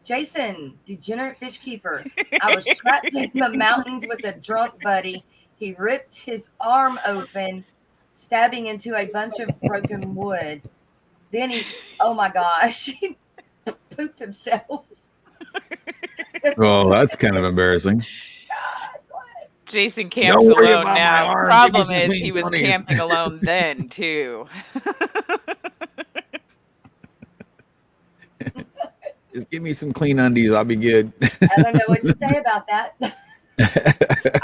Jason, degenerate fish keeper. I was trapped in the mountains with a drunk buddy. He ripped his arm open, stabbing into a bunch of broken wood. Then oh my gosh, he pooped himself. Oh, that's kind of embarrassing. God, what? Jason camps alone now. Problem is, he was camping alone then too. Just give me some clean undies. I'll be good. I don't know what to say about that.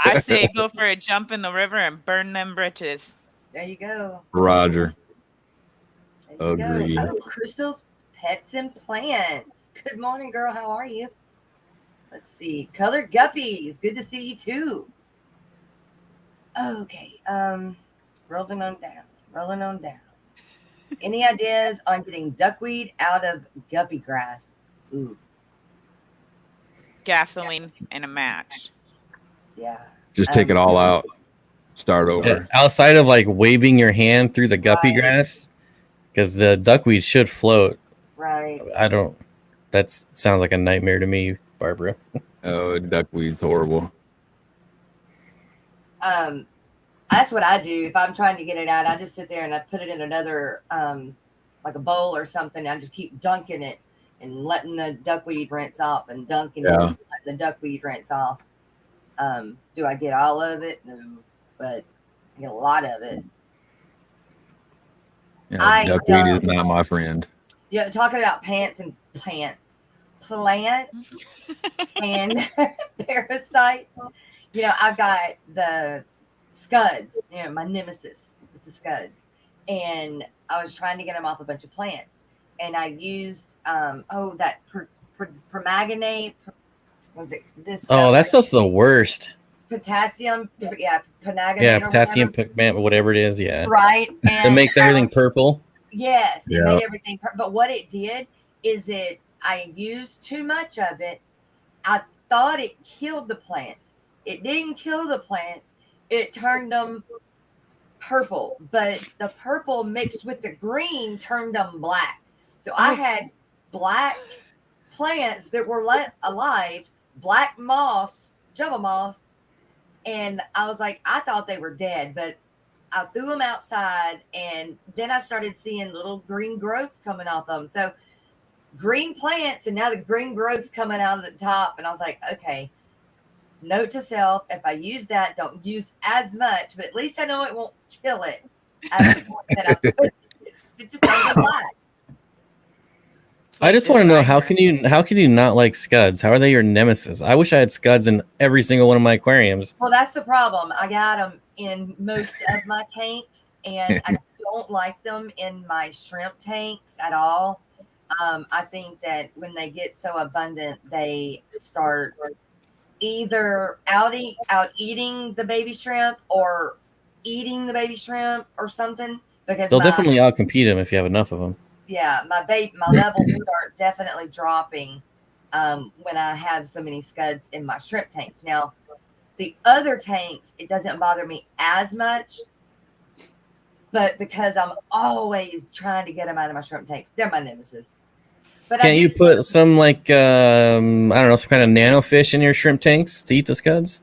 I say go for a jump in the river and burn them britches. There you go. Roger. There you Agreed. go. Oh, Crystal's Pets and Plants. Good morning, girl. How are you? Let's see. Colored Guppies. Good to see you too. Okay. Rolling on down. Any ideas on getting duckweed out of guppy grass? Ooh. Gasoline and a match. Yeah. Just take it all out. Start over. Yeah, outside of like waving your hand through the guppy grass, because the duckweed should float. Right. That sounds like a nightmare to me, Barbara. Oh, duckweed's horrible. That's what I do. If I'm trying to get it out, I just sit there and I put it in another, like a bowl or something. I just keep dunking it and letting the duckweed rinse off and dunking it and letting the duckweed rinse off. Do I get all of it? No, but I get a lot of it. Yeah, duckweed is not my friend. Yeah, talking about plants and parasites. I've got the scuds. My nemesis is the scuds, and I was trying to get them off a bunch of plants, and I used that permanganate. Was it this? Oh, that stuff's the worst. Potassium, permanganate. Yeah, potassium, whatever it is. Yeah, right. And it makes everything purple. Yes, it made everything. But what it did is I used too much of it. I thought it killed the plants. It didn't kill the plants. It turned them purple, but the purple mixed with the green turned them black. So I had black plants that were alive, black moss, java moss, and I was like, I thought they were dead, but I threw them outside, and then I started seeing little green growth coming off them. So green plants, and now the green growth's coming out of the top, and I was like, okay. Note to self, if I use that, don't use as much, but at least I know it won't kill it. I just want to know, how can you not like scuds? How are they your nemesis? I wish I had scuds in every single one of my aquariums. Well, that's the problem. I got them in most of my tanks, and I don't like them in my shrimp tanks at all. I think that when they get so abundant, they start either out eating the baby shrimp or eating the baby shrimp or something. because They'll definitely outcompete them if you have enough of them. Yeah, my levels start definitely dropping when I have so many scuds in my shrimp tanks. Now, the other tanks, it doesn't bother me as much, but because I'm always trying to get them out of my shrimp tanks, they're my nemesis. But can't you put some like I don't know, some kind of nanofish in your shrimp tanks to eat the scuds?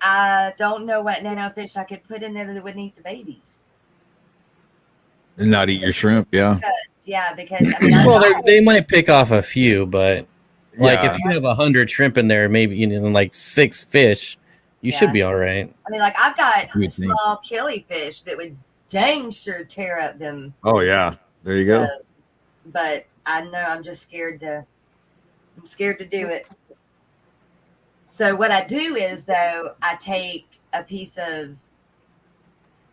I don't know what nanofish I could put in there that wouldn't eat the babies. And not eat your shrimp, yeah. Yeah, because I mean, well, they might pick off a few, but like Yeah. if you have 100 shrimp in there, maybe like 6 fish, you should be all right. I mean, like I've got small killifish that would dang sure tear up them. Oh yeah, there you go. But I know I'm just scared to. I'm scared to do it. So what I do is, though, I take a piece of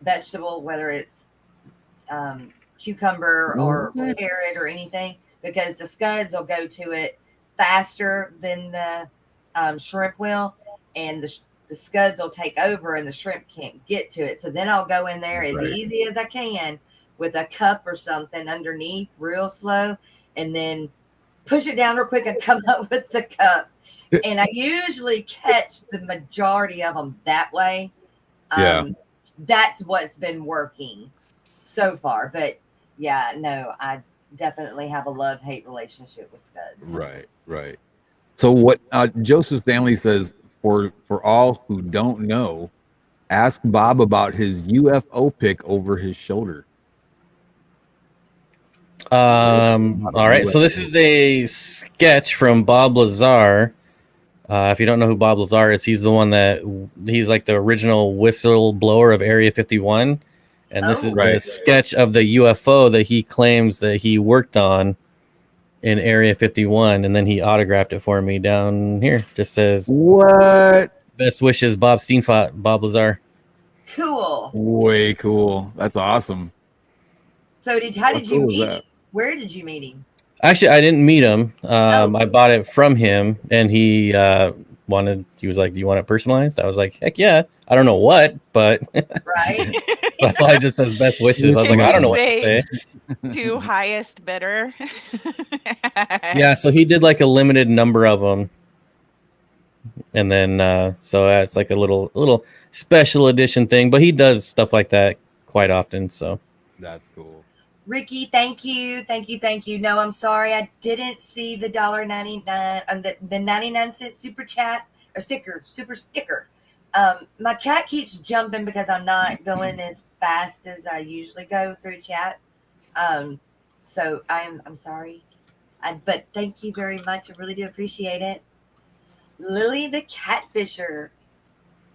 vegetable, whether it's cucumber or carrot or anything, because the scuds will go to it faster than the shrimp will, and the scuds will take over and the shrimp can't get to it. So then I'll go in there as easy as I can with a cup or something underneath real slow, and then push it down real quick and come up with the cup. And I usually catch the majority of them that way. That's what's been working so far. But yeah, no, I definitely have a love-hate relationship with scuds. Right. So what Joseph Stanley says, for all who don't know, ask Bob about his UFO pic over his shoulder. All right. So this is a sketch from Bob Lazar. If you don't know who Bob Lazar is, he's the one he's like the original whistleblower of Area 51. And this is the sketch of the UFO that he claims that he worked on in Area 51. And then he autographed it for me down here. Just says, what? Best wishes, Bob Steenfott, Bob Lazar. Cool. Way cool. That's awesome. So how did you meet him? Where did you meet him? Actually, I didn't meet him. I bought it from him, and he was like, do you want it personalized? I was like, heck yeah. I don't know what, but right. So that's why it just says best wishes. I was like, I don't know what to say. To highest bidder. Yeah, so he did like a limited number of them. And then so that's like a little special edition thing, but he does stuff like that quite often, so that's cool. Ricky, thank you. No, I'm sorry, I didn't see the $1.99 the 99-cent super chat or super sticker. My chat keeps jumping because I'm not going as fast as I usually go through chat. So I'm sorry. But thank you very much. I really do appreciate it. Lily the Catfisher.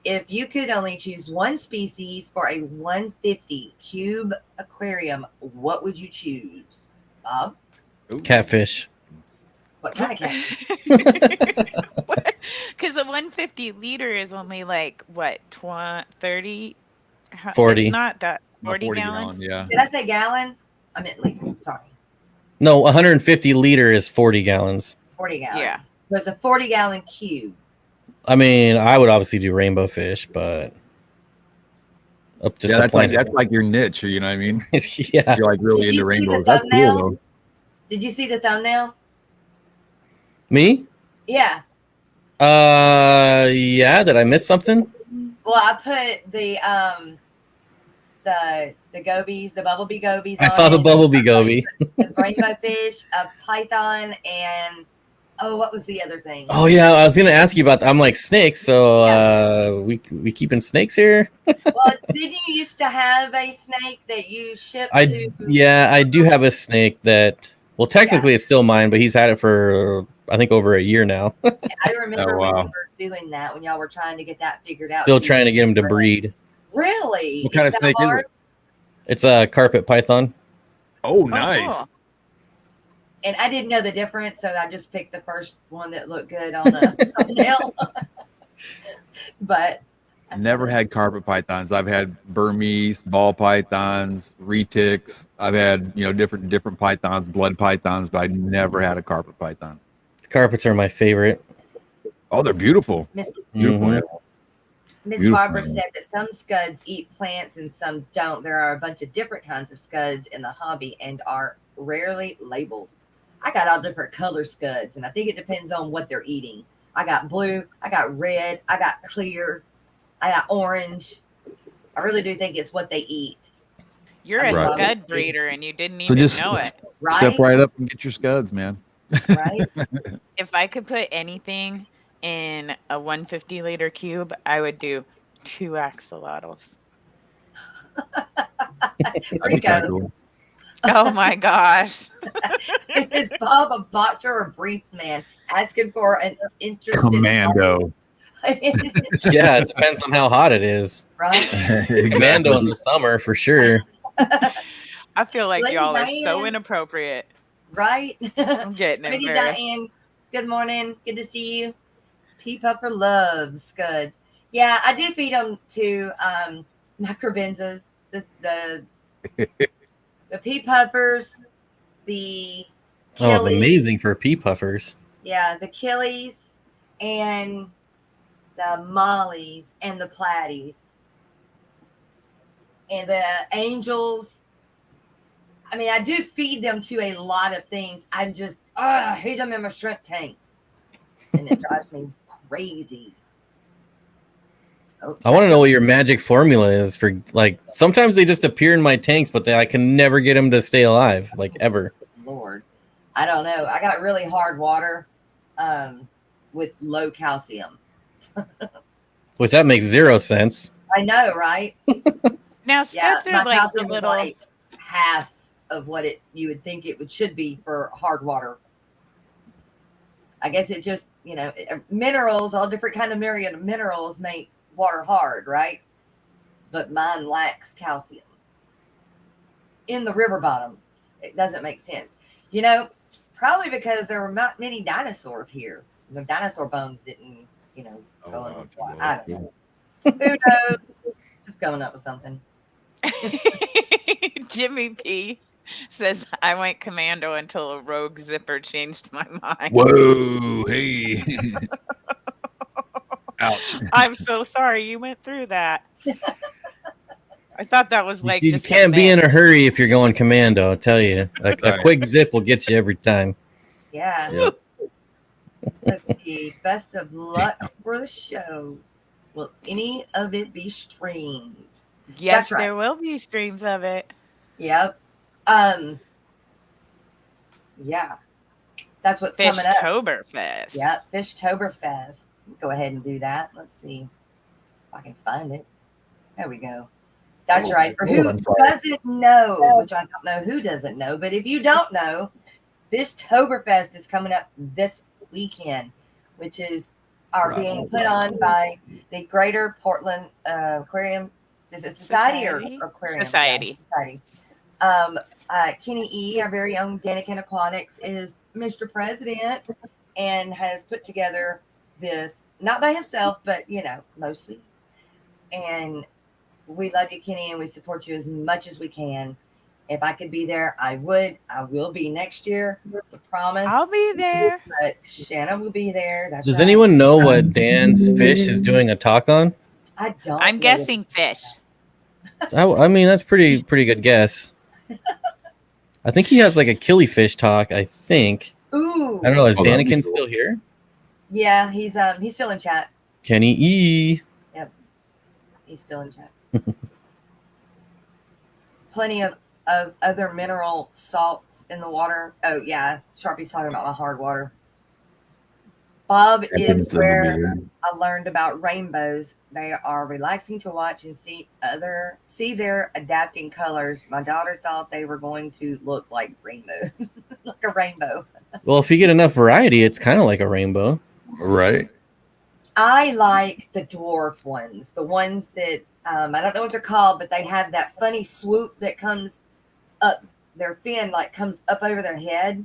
If you could only choose one species for a 150 cube aquarium, what would you choose, Bob? Catfish. What kind of catfish? Because a 150 liter is only like what, 30? 40. It's not that 40 gallon. Yeah. Did I say gallon? I meant liter. Sorry. No, 150 liter is 40 gallons. 40 gallon. Yeah. So it's a 40-gallon cube. I mean, I would obviously do rainbow fish, but that's like your niche, you know what I mean? Yeah. You're like really into rainbows. That's cool though. Did you see the thumbnail? Me? Yeah. Yeah, did I miss something? Well, I put the gobies, the bumblebee gobies. I saw the bumblebee goby. The rainbow fish, a python, and what was the other thing? Oh yeah, I was gonna ask you about. I'm like snakes, so we keeping snakes here. Well, didn't you used to have a snake that you shipped to? Yeah, I do have a snake that. Well, technically it's still mine, but he's had it for I think over a year now. I remember when we were doing that, when y'all were trying to get that figured out. Still trying to get him to breed. Really? What kind of snake is it? It's a carpet python. Oh, nice. Cool. And I didn't know the difference, so I just picked the first one that looked good on the thumbnail. But never had carpet pythons. I've had Burmese, ball pythons, retics. I've had different pythons, blood pythons, but I never had a carpet python. The carpets are my favorite. Oh, they're beautiful. Beautiful. Mm-hmm. Miss Barbara said that some scuds eat plants and some don't. There are a bunch of different kinds of scuds in the hobby and are rarely labeled. I got all different color scuds, and I think it depends on what they're eating. I got blue, I got red, I got clear, I got orange. I really do think it's what they eat. You're a scud breeder, and you didn't even know it. Step right up and get your scuds, man. Right? If I could put anything in a 150-liter cube, I would do 2 axolotls. Rocko. Oh my gosh. Is Bob a boxer or brief man? Asking for an interested commando. Yeah, it depends on how hot it is. Right? Commando in the summer for sure. I feel like y'all are so inappropriate. Right? I'm getting Lady embarrassed. Diane, good morning. Good to see you. Pea Pupper loves scuds. Yeah, I do feed them to microbenzas, the pea puffers, the killies. Oh, amazing for pea puffers. Yeah, the killies and the mollies and the platies and the angels. I mean, I do feed them to a lot of things. I just I hate them in my shrimp tanks, and it drives me crazy. I want to know what your magic formula is for, like, sometimes they just appear in my tanks, but I can never get them to stay alive, like, ever. Lord, I don't know. I got really hard water with low calcium. Which that makes zero sense. I know, right? Now, scuds my are like calcium little... is like half of what you would think it should be for hard water. I guess it just, minerals, all different kind of myriad of minerals make water hard, right? But mine lacks calcium in the river bottom. It doesn't make sense. Probably because there were not many dinosaurs here. The dinosaur bones didn't, go in the water. I don't know. Who knows? Just coming up with something. Jimmy P says, I went commando until a rogue zipper changed my mind. Whoa, hey. Ouch. I'm so sorry you went through that. I thought that was like... You can't be in a hurry if you're going commando, I'll tell you. A quick zip will get you every time. Yeah. Yep. Let's see. Best of luck for the show. Will any of it be streamed? Yes, That's right. There will be streams of it. Yep. Yeah. That's what's coming up. Fishtoberfest. Yep. Fishtoberfest. Go ahead and do that. Let's see if I can find it. There we go. That's right. For who doesn't know, which I don't know who doesn't know, but if you don't know, Fishtoberfest is coming up this weekend, which is being put on by the Greater Portland Aquarium. Is it Society or Aquarium? Society. Yeah, Society. Kenny E., our very own Aquatic Aquatics, is Mr. President and has put together this, not by himself, but, mostly. And we love you, Kenny, and we support you as much as we can. If I could be there, I would. I will be next year. It's a promise. I'll be there. But Shanna will be there. That's Does right. anyone know what Dan's Fish is doing a talk on? I don't. I'm guessing fish. I mean, that's pretty good guess. I think he has like a killifish talk, I think. Ooh. I don't know. Is Danikin still here? Yeah, he's still in chat. Kenny E. Yep. He's still in chat. Plenty of other mineral salts in the water. Oh, yeah. Sharpie's talking about my hard water. Bob is where I learned about rainbows. They are relaxing to watch and see their adapting colors. My daughter thought they were going to look like rainbows, like a rainbow. Well, if you get enough variety, it's kind of like a rainbow. Right. I like the dwarf ones, the ones that I don't know what they're called, but they have that funny swoop that comes up. Their fin comes up over their head.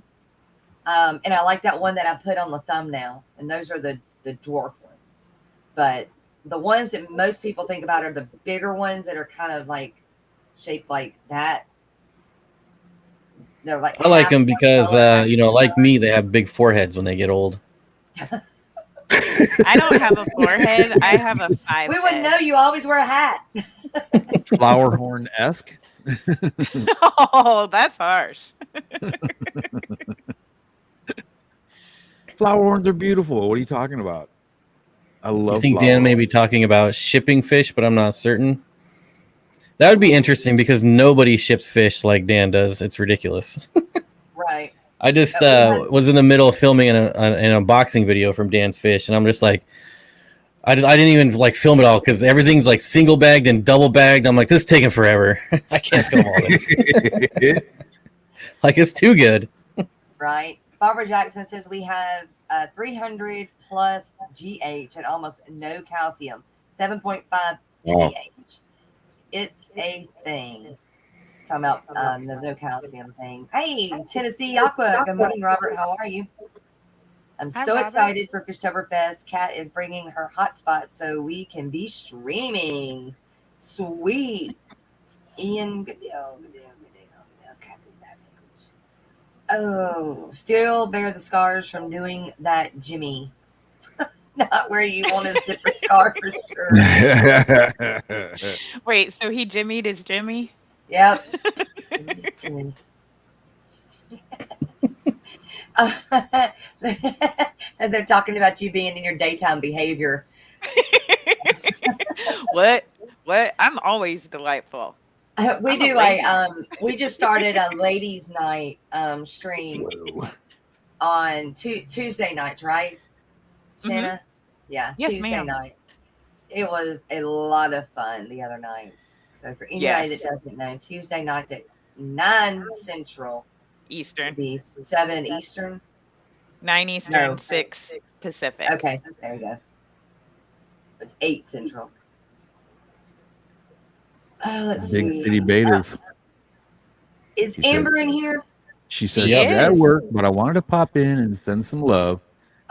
And I like that one that I put on the thumbnail. And those are the dwarf ones. But the ones that most people think about are the bigger ones that are kind of shaped like that. They're I like them because, like me, they have big foreheads when they get old. I don't have a forehead. I have a 5. We wouldn't know. You always wear a hat. Flower horn-esque. Oh, that's harsh. Flower horns are beautiful. What are you talking about? I love. I think flower Dan may horns. be talking about shipping fish, but I'm not certain. That would be interesting because nobody ships fish like Dan does. It's ridiculous. Right. I just was in the middle of filming an unboxing video from Dan's fish, and I'm just like, I didn't even like film it all because everything's like single bagged and double bagged. I'm like, this is taking forever. I can't film all this. Like, it's too good. Right. Barbara Jackson says we have 300 plus GH and almost no calcium, 7.5 pH. It's a thing. Talking about the no calcium thing. Hey, Tennessee Aqua. Good morning, Robert. How are you? I'm so excited for Fishtoberfest. Kat is bringing her hotspot so we can be streaming. Sweet. Ian Goodell. Captain Savage. Oh, still bear the scars from doing that, Jimmy. Not where you want a zipper scar for sure. Wait, so he jimmied his Jimmy? Yep. Jimmy. And they're talking about you being in your daytime behavior. What? I'm always delightful. We do we just started a ladies' night stream on Tuesday nights, right, Shanna? Mm-hmm. Yeah, yes, Tuesday ma'am. Night. It was a lot of fun the other night. So for anybody that doesn't know, Tuesday nights at 9 Central. Eastern. Be 7 Eastern. 9 Eastern, 6 Pacific. Okay, there we go. It's 8 Central. Let's Big see. City Betas. Is Amber in here? She said she's at work, but I wanted to pop in and send some love.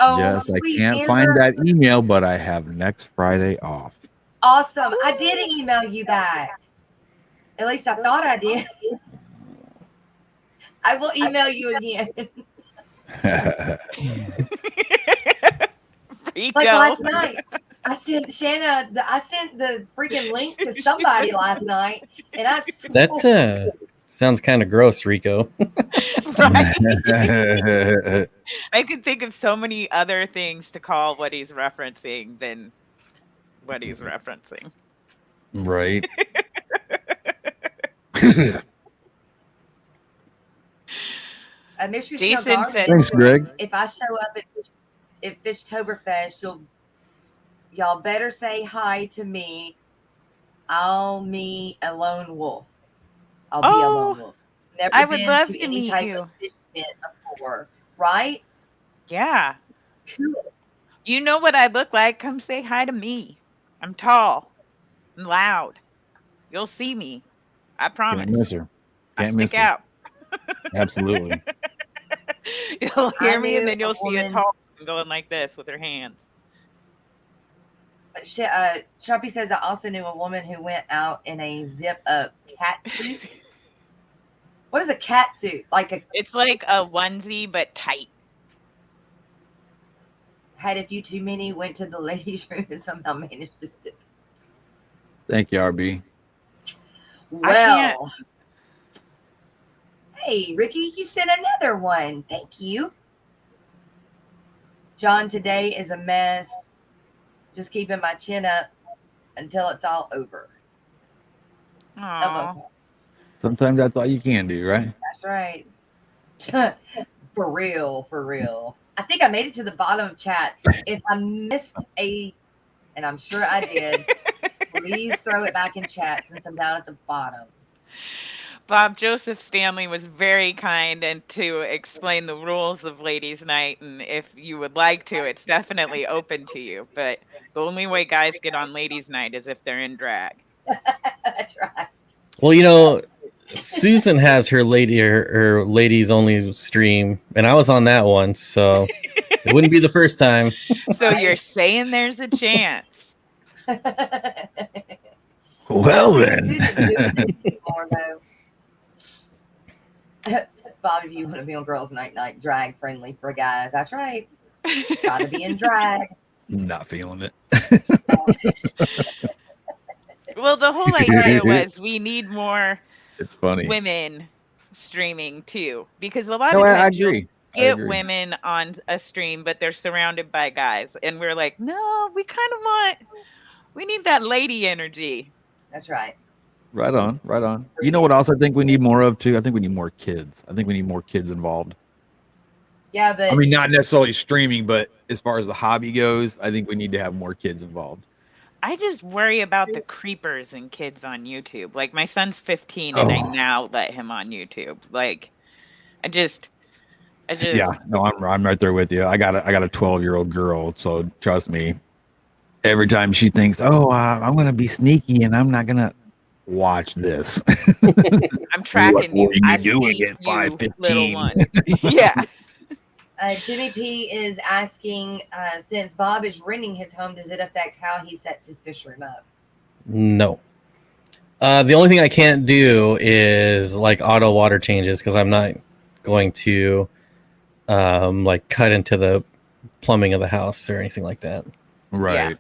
Oh, Just sweet, I can't Amber. find that email, but I have next Friday off. Awesome. I did email you back. At least I thought I did. I will email you again. Like last night. I sent Shanna I sent the freaking link to somebody last night, and that sounds kind of gross, Rico. Right? I could think of so many other things to call what he's referencing than what he's referencing. Right. Jason said, "Thanks, Greg. If I show up at Fishtoberfest, y'all better say hi to me. I'll meet a lone wolf. I'll be a lone wolf. Never I would been love to to any meet type you. of fish event before, right? Yeah. Cool. You know what I look like? Come say hi to me. I'm tall and loud. You'll see me. I promise. Can't miss her. Can't miss her. Out. Absolutely. You'll hear me, and then you'll see a tall woman going like this with her hands. Sharpie says, I also knew a woman who went out in a zip-up cat suit. What is a cat suit? It's like a onesie, but tight. Had a few too many, went to the ladies' room and somehow managed to zip. Thank you, RB. Well, hey, Ricky, you sent another one. Thank you. John, today is a mess. Just keeping my chin up until it's all over. Aww. Okay. Sometimes that's all you can do, right? That's right. For real. I think I made it to the bottom of chat. If I missed and I'm sure I did, please throw it back in chat since I'm down at the bottom. Bob Joseph Stanley was very kind and to explain the rules of Ladies' Night, and if you would like to, it's definitely open to you. But the only way guys get on Ladies' Night is if they're in drag. That's right. Well, Susan has her ladies only stream, and I was on that one, so it wouldn't be the first time. So you're saying there's a chance. Well then. Bob, if you want to be on Girls Night drag friendly for guys, that's right. Gotta be in drag. Not feeling it. Well, the whole idea was we need more It's funny. women streaming too, because a lot No, of I times you'll agree. I get agree. women on a stream, but they're surrounded by guys, and we're like, no, we need that lady energy. That's right. Right on, right on. You know what else I think we need more of too? I think we need more kids. I think we need more kids involved. Yeah, but I mean, not necessarily streaming, but as far as the hobby goes, I think we need to have more kids involved. I just worry about the creepers and kids on YouTube. Like my son's 15 and I now let him on YouTube. Like I just Yeah, no, I'm right there with you. I got a 12-year-old girl, so trust me. Every time she thinks, "Oh, I'm gonna be sneaky and I'm not gonna watch this," I'm tracking what you. are I you doing see at you, little 5:15? one. Yeah. Jimmy P is asking, since Bob is renting his home, does it affect how he sets his fish room up? No. The only thing I can't do is like auto water changes because I'm not going to like cut into the plumbing of the house or anything like that. Right.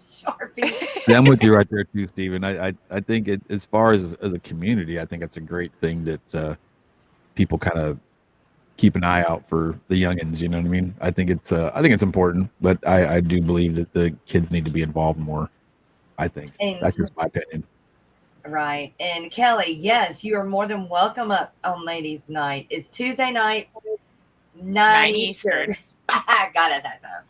Sharpie. See, I'm with you right there too, Steven. I think as far as a community, I think it's a great thing that people kind of keep an eye out for the youngins. You know what I mean? I think it's important, but I do believe that the kids need to be involved more. I think that's just my opinion. Right. And Kelly, yes, you are more than welcome up on Ladies Night. It's Tuesday nights, 9 Eastern. I got it that time.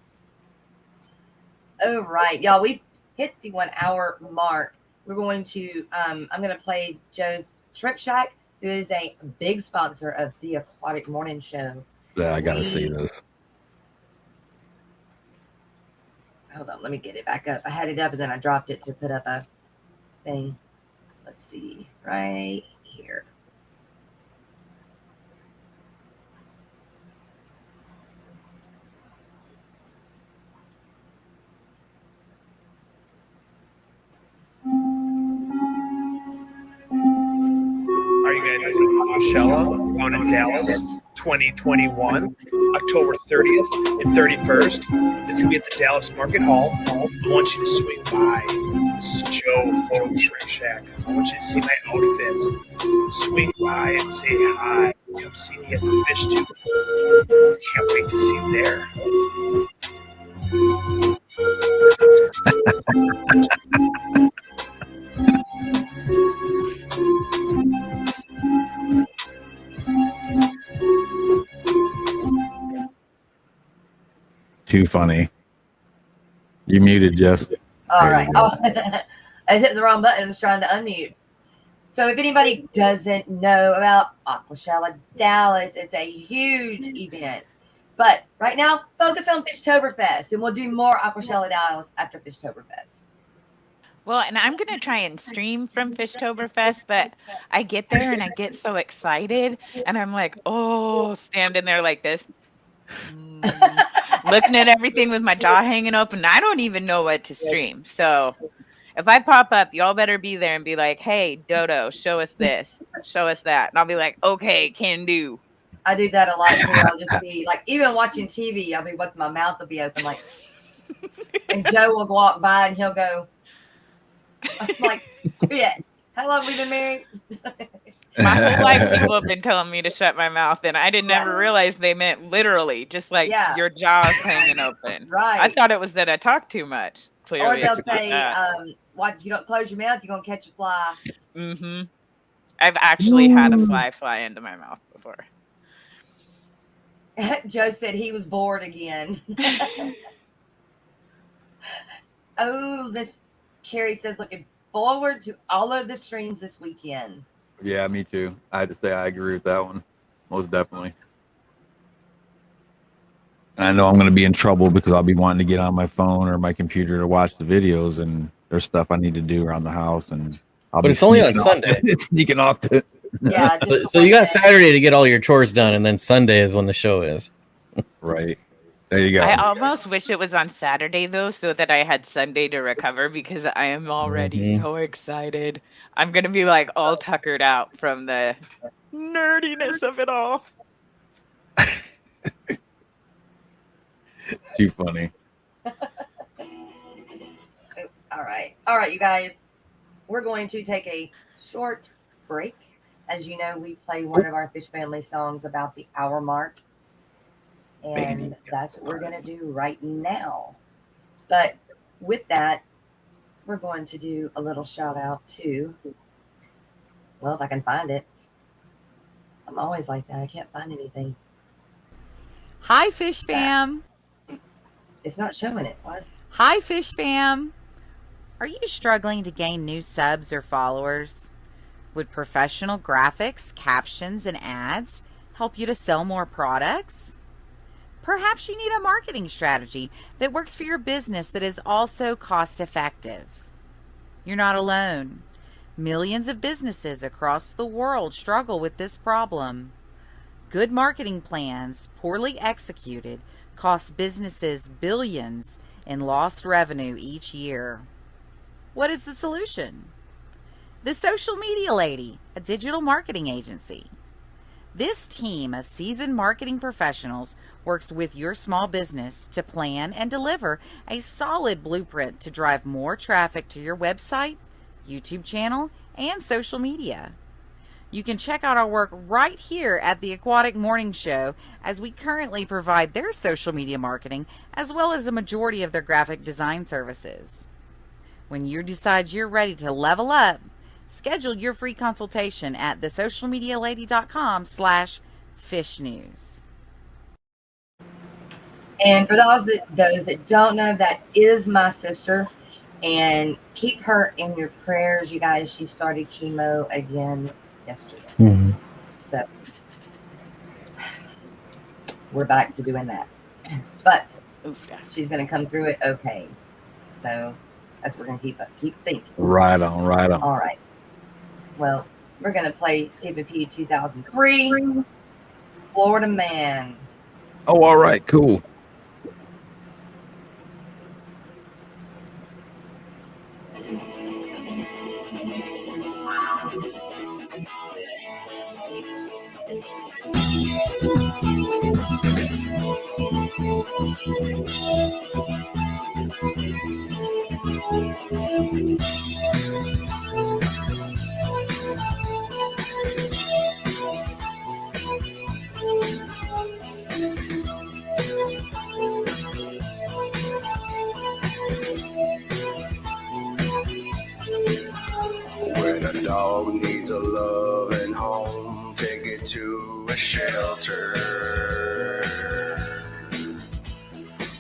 All right, y'all. We hit the 1 hour mark. We're going to I'm going to play Joe's Shrimp Shack, who is a big sponsor of the Aquatic Morning Show. Yeah, I gotta see this. Hold on, let me get it back up. I had it up and then I dropped it to put up a thing. Let's see, right here. Are you guys Aquashella down in Dallas, 2021, October 30th and 31st? It's gonna be at the Dallas Market Hall. I want you to swing by. This is Joe from Shrimp Shack. I want you to see my outfit. Swing by and say hi. Come see me at the fish tube. Can't wait to see you there. Too funny. You muted, Jess. All right. Oh, I hit the wrong button. I was trying to unmute. So if anybody doesn't know about Aquashella Dallas, it's a huge event. But right now, focus on Fishtoberfest, and we'll do more Aquashella Dallas after Fishtoberfest. Well, and I'm going to try and stream from Fishtoberfest, but I get there and I get so excited, and I'm like, oh, standing there like this, looking at everything with my jaw hanging open. I don't even know what to stream. So if I pop up, y'all better be there and be like, hey, Dodo, show us this, show us that. And I'll be like, okay, can do. I do that a lot too. I'll just be like, even watching TV, I'll be with my mouth will be open, like, and Joe will walk by and he'll go, I'm like, quit. How long have we been married? My whole life, people have been telling me to shut my mouth, and I didn't ever realize they meant literally, just like your jaw's hanging open. Right. I thought it was that I talk too much. Clearly, or they'll say, "What? You don't close your mouth, you're gonna catch a fly." Mm-hmm. I've actually had a fly into my mouth before. Joe said he was bored again. Oh, Miss Carrie says, looking forward to all of the streams this weekend. Yeah, me too. I had to say I agree with that one. Most definitely. And I know I'm going to be in trouble because I'll be wanting to get on my phone or my computer to watch the videos, and there's stuff I need to do around the house, and but it's only on Sunday. It's sneaking off to. Yeah. So you got Saturday to get all your chores done, and then Sunday is when the show is. Right. There you go. I almost wish it was on Saturday, though, so that I had Sunday to recover, because I am already so excited. I'm going to be like all tuckered out from the nerdiness of it all. Too funny. All right, you guys. We're going to take a short break. As you know, we play one of our Fish Family songs about the hour mark. And that's what we're going to do right now. But with that, we're going to do a little shout out to, well, if I can find it. I'm always like that. I can't find anything. Hi, Fish Fam. It's not showing it. What? Hi, Fish Fam. Are you struggling to gain new subs or followers? Would professional graphics, captions, and ads help you to sell more products? Perhaps you need a marketing strategy that works for your business that is also cost effective. You're not alone. Millions of businesses across the world struggle with this problem. Good marketing plans, poorly executed, cost businesses billions in lost revenue each year. What is the solution? The Social Media Lady, a digital marketing agency. This team of seasoned marketing professionals works with your small business to plan and deliver a solid blueprint to drive more traffic to your website, YouTube channel, and social media. You can check out our work right here at the Aquatic Morning Show, as we currently provide their social media marketing as well as the majority of their graphic design services. When you decide you're ready to level up, schedule your free consultation at thesocialmedialady.com/fish news. And for those that don't know, that is my sister. And keep her in your prayers, you guys. She started chemo again yesterday. Mm-hmm. So we're back to doing that. But she's going to come through it okay. So that's what we're going to keep thinking. Right on. All right. Well, we're going to play Stephen P. 2003, Florida Man. Oh, all right, cool. When a dog needs a loving home, take it to a shelter.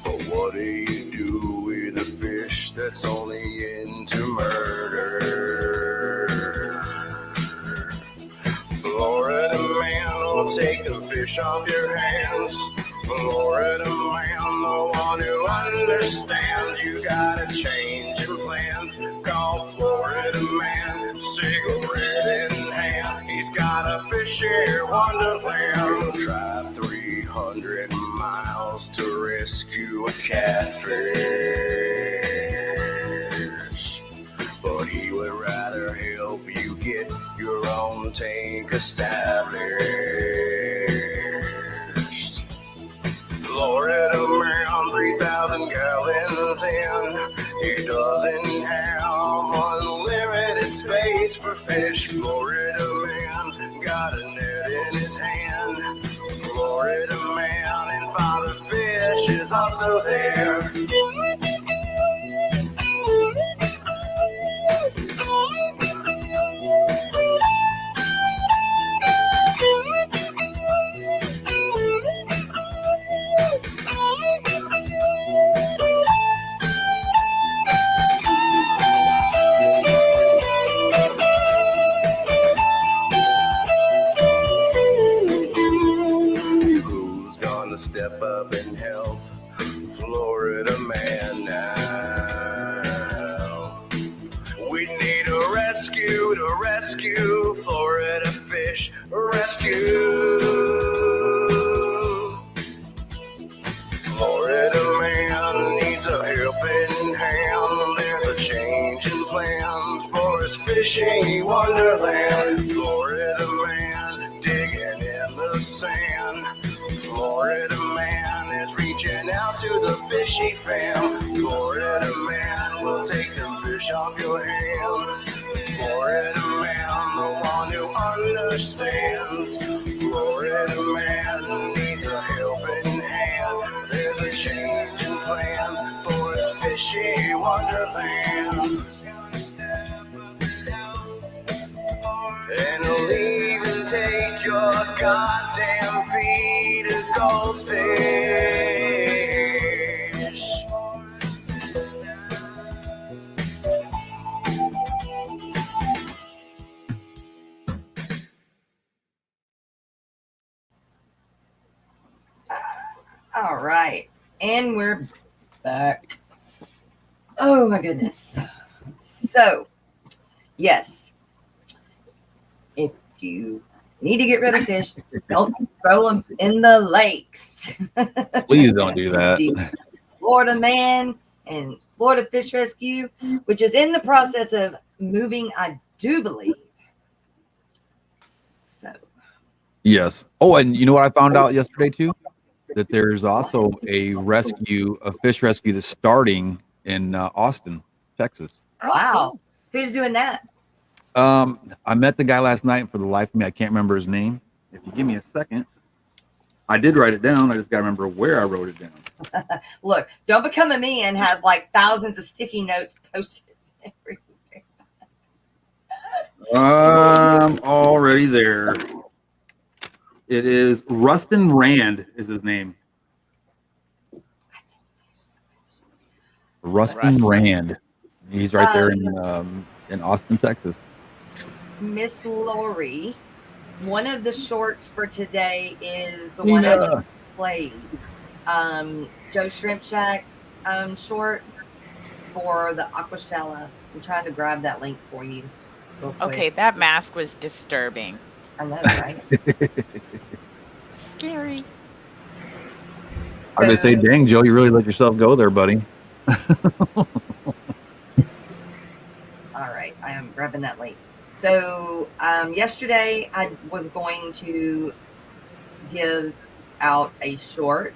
But what do you do with a fish that's only into murder? Florida man will take the fish off your hands. Florida man, the one who understands. You gotta change your plans. Call Florida man, cigarette in hand. He's got a fishy wonderland. Drive 300 miles to rescue a catfish, but he would rather help you get your own tank established. Florida man, 3,000 gallons in. He doesn't have unlimited space for fish. Florida man got a net in his hand. Florida man and Father Fish is also there. Step up and help Florida man now. We need a rescue to rescue Florida fish. Rescue. Florida man needs a helping hand. There's a change in plans for his fishing wonderland. Florida man digging in the sand. Florida man is reaching out to the fishy fam. Florida man will take them fish off your hands. Florida man, the one who understands. Florida man needs a helping hand. There's a change in plan for his fishy wonderland. And he'll even take your goddamn feet to goldfish. All right. And we're back. Oh my goodness. So, yes. If you need to get rid of fish, don't throw them in the lakes. Please don't do that. Florida Man and Florida Fish Rescue, which is in the process of moving, I do believe. So. Yes. Oh, and you know what I found out yesterday too? That there's also a fish rescue that's starting in Austin, Texas. Wow. Who's doing that? I met the guy last night, and for the life of me, I can't remember his name. If you give me a second, I did write it down. I just got to remember where I wrote it down. Look, don't become a me and have like thousands of sticky notes posted everywhere. I'm already there. It is Rustin Rand is his name. Rustin Rand. He's right there in Austin, Texas. Miss Lori, one of the shorts for today is the one I just played. Joe Shrimp Shack's short for the Aquashella. I'm trying to grab that link for you real quick. Okay, that mask was disturbing. I know, right? Scary. I was gonna say, dang, Joe, you really let yourself go there, buddy. All right, I am grabbing that link. So yesterday I was going to give out a short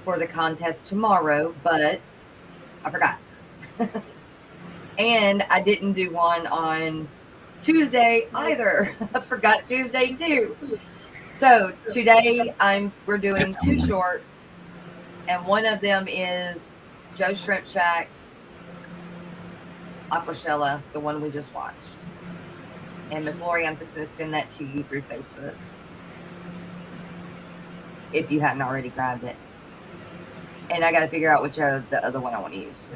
for the contest tomorrow, but I forgot. And I didn't do one on Tuesday either. I forgot Tuesday too. So today we're doing two shorts, and one of them is Joe Shrimp Shack's Aquashella, the one we just watched. And Miss Lori, I'm just going to send that to you through Facebook if you hadn't already grabbed it. And I got to figure out which the other one I want to use. So.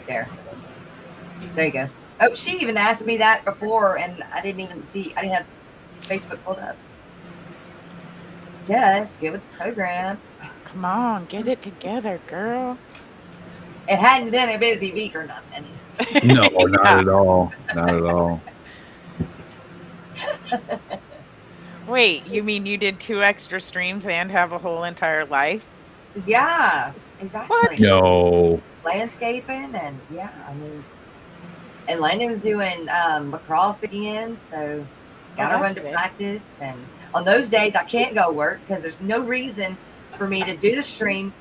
There you go. Oh, she even asked me that before, and I didn't even see. I didn't have Facebook pulled up. Just get with the program. Come on, get it together, girl. It hadn't been a busy week or nothing. No, not at all. Not at all. Wait, you mean you did 2 extra streams and have a whole entire life? Yeah, exactly. What? No. Landscaping and and Landon's doing lacrosse again, so gotta run to practice. And on those days I can't go work because there's no reason for me to do the stream,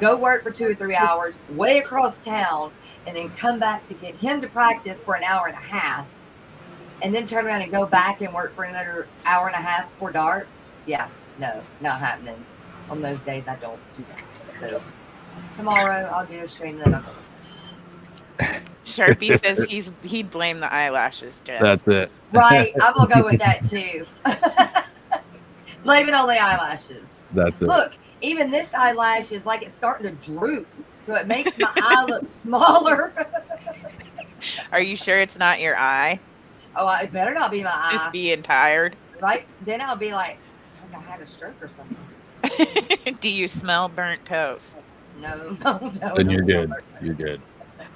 go work for 2 or 3 hours way across town, and then come back to get him to practice for an hour and a half, and then turn around and go back and work for another hour and a half before dark. Yeah, no, not happening. On those days I don't do that. So tomorrow I'll do a stream, then I'll go. Sharpie says he'd blame the eyelashes, Jess. That's it. Right, I'm gonna go with that too. Blame it on the eyelashes. That's it. Look, even this eyelash is like it's starting to droop, so it makes my eye look smaller. Are you sure it's not your eye? Oh, it better not be my eye. Just being tired. Right? Then I'll be like I had a stroke or something. Do you smell burnt toast? No. Then you're good. You're good.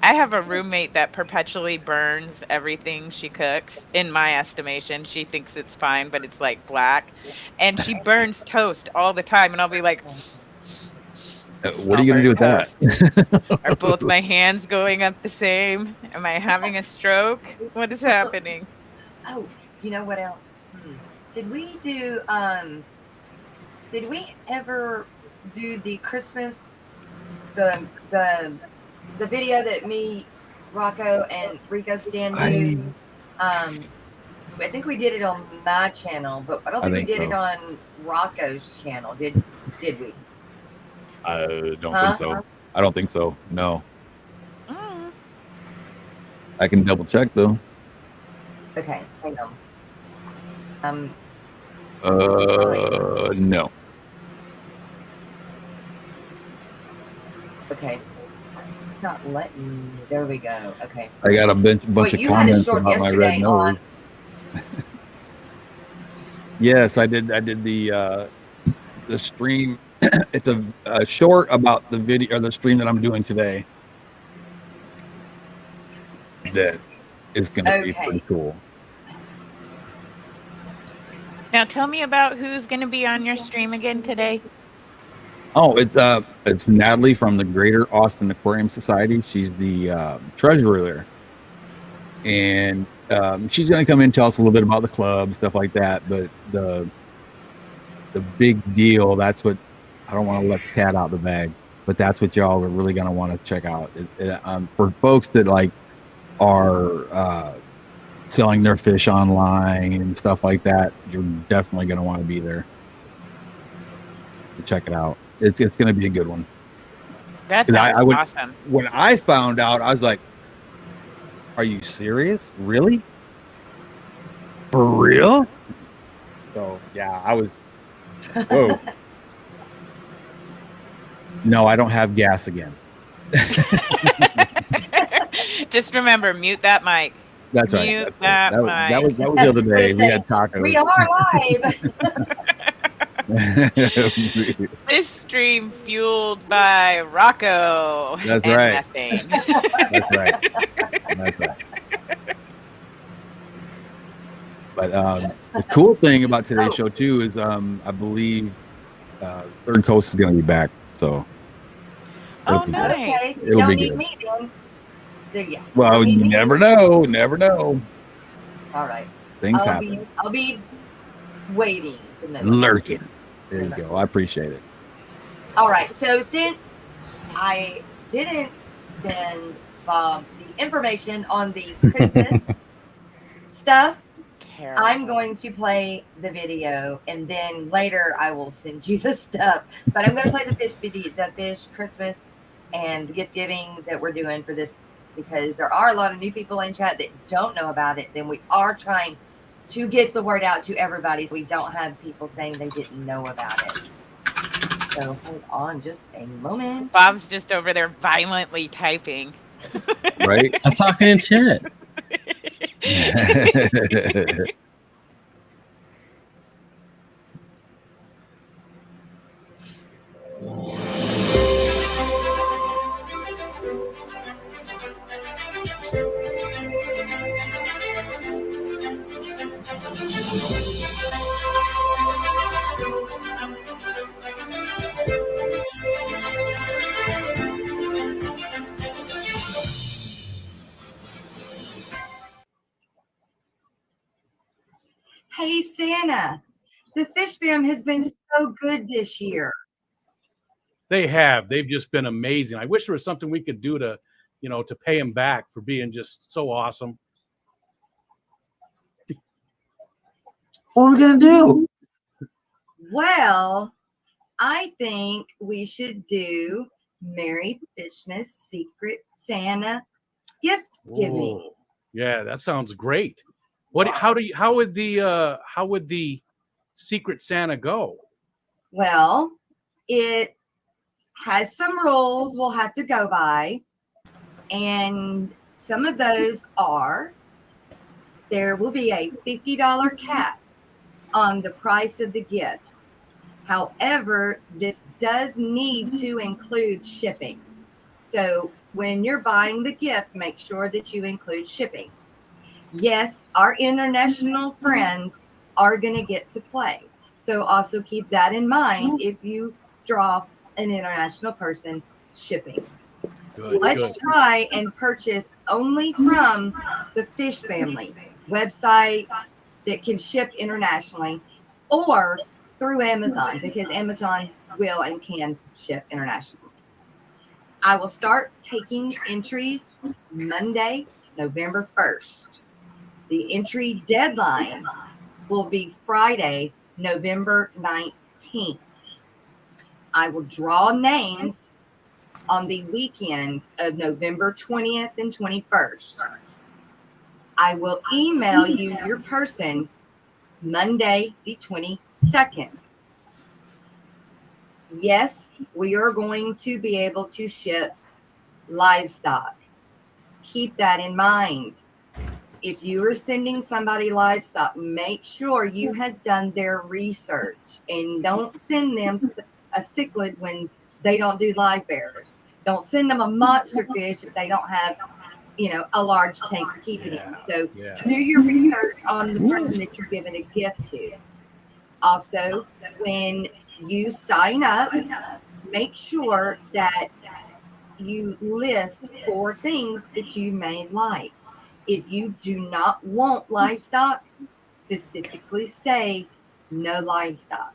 I have a roommate that perpetually burns everything she cooks. In my estimation, she thinks it's fine, but it's like black. And she burns toast all the time. And I'll be like, what are you going to do with that? Are both my hands going up the same? Am I having a stroke? What is happening? Oh, you know what else? Did we do did we ever do the Christmas, the video that me, Rocko, and Rico Stan do? I think we did it on my channel, but I don't think we did it on Rocco's channel. Did we? I don't think so. I don't think so. No. I can double check though. Okay, hang on. No. Okay. It's not letting me. There we go. Okay. I got a bunch of comments about my red nose. Yes, I did. I did the stream. It's a short about the video or the stream that I'm doing today. That is going to be pretty cool. Now tell me about who's going to be on your stream again today. Oh, it's Natalie from the Greater Austin Aquarium Society. She's the treasurer there, and she's going to come in and tell us a little bit about the club, stuff like that. But the big deal, that's what I don't want to let the cat out of the bag, but that's what y'all are really going to want to check out. For folks that like are selling their fish online and stuff like that, you're definitely going to want to be there to check it out. It's going to be a good one. That's awesome. When I found out, I was like, "Are you serious? Really? For real?" So yeah, I was. Whoa. No, I don't have gas again. Just remember, mute that mic. That's right. Mute that mic. That was the other day. We had tacos. We are live. This stream fueled by Rocko. That's and right. Methane. That's right. That's right. But the cool thing about today's show too is I believe Third Coast is going to be back. So. Nice. Okay, so you don't need me then. Well, you never know. Never know. All right. Things happen. I'll be waiting to know. Lurking. There you go. I appreciate it. All right. So since I didn't send Bob the information on the Christmas stuff, I'm going to play the video, and then later I will send you the stuff. But I'm going to play the fish Christmas and the gift giving that we're doing for this, because there are a lot of new people in chat that don't know about it. Then we are trying to get the word out to everybody, so we don't have people saying they didn't know about it. So hold on just a moment. Bob's just over there violently typing. Right? I'm talking in chat. Hey, Santa, the fish fam has been so good this year. They have. They've just been amazing. I wish there was something we could do to, to pay them back for being just so awesome. What are we going to do? Well, I think we should do Merry Fishmas Secret Santa gift giving. Whoa. Yeah, that sounds great. How would the Secret Santa go? Well, it has some rules we'll have to go by, and some of those are: there will be a $50 cap on the price of the gift. However, this does need to include shipping. So when you're buying the gift, make sure that you include shipping. Yes, our international friends are going to get to play. So also keep that in mind if you draw an international person shipping. Let's try and purchase only from the fish family websites that can ship internationally, or through Amazon because Amazon will and can ship internationally. I will start taking entries Monday, November 1st. The entry deadline will be Friday, November 19th. I will draw names on the weekend of November 20th and 21st. I will email you your person Monday, the 22nd. Yes, we are going to be able to ship livestock. Keep that in mind. If you are sending somebody livestock, make sure you have done their research and don't send them a cichlid when they don't do live bearers. Don't send them a monster fish if they don't have, a large tank to keep it in. So do your research on the person that you're giving a gift to. Also, when you sign up, make sure that you list 4 things that you may like. If you do not want livestock, specifically say no livestock.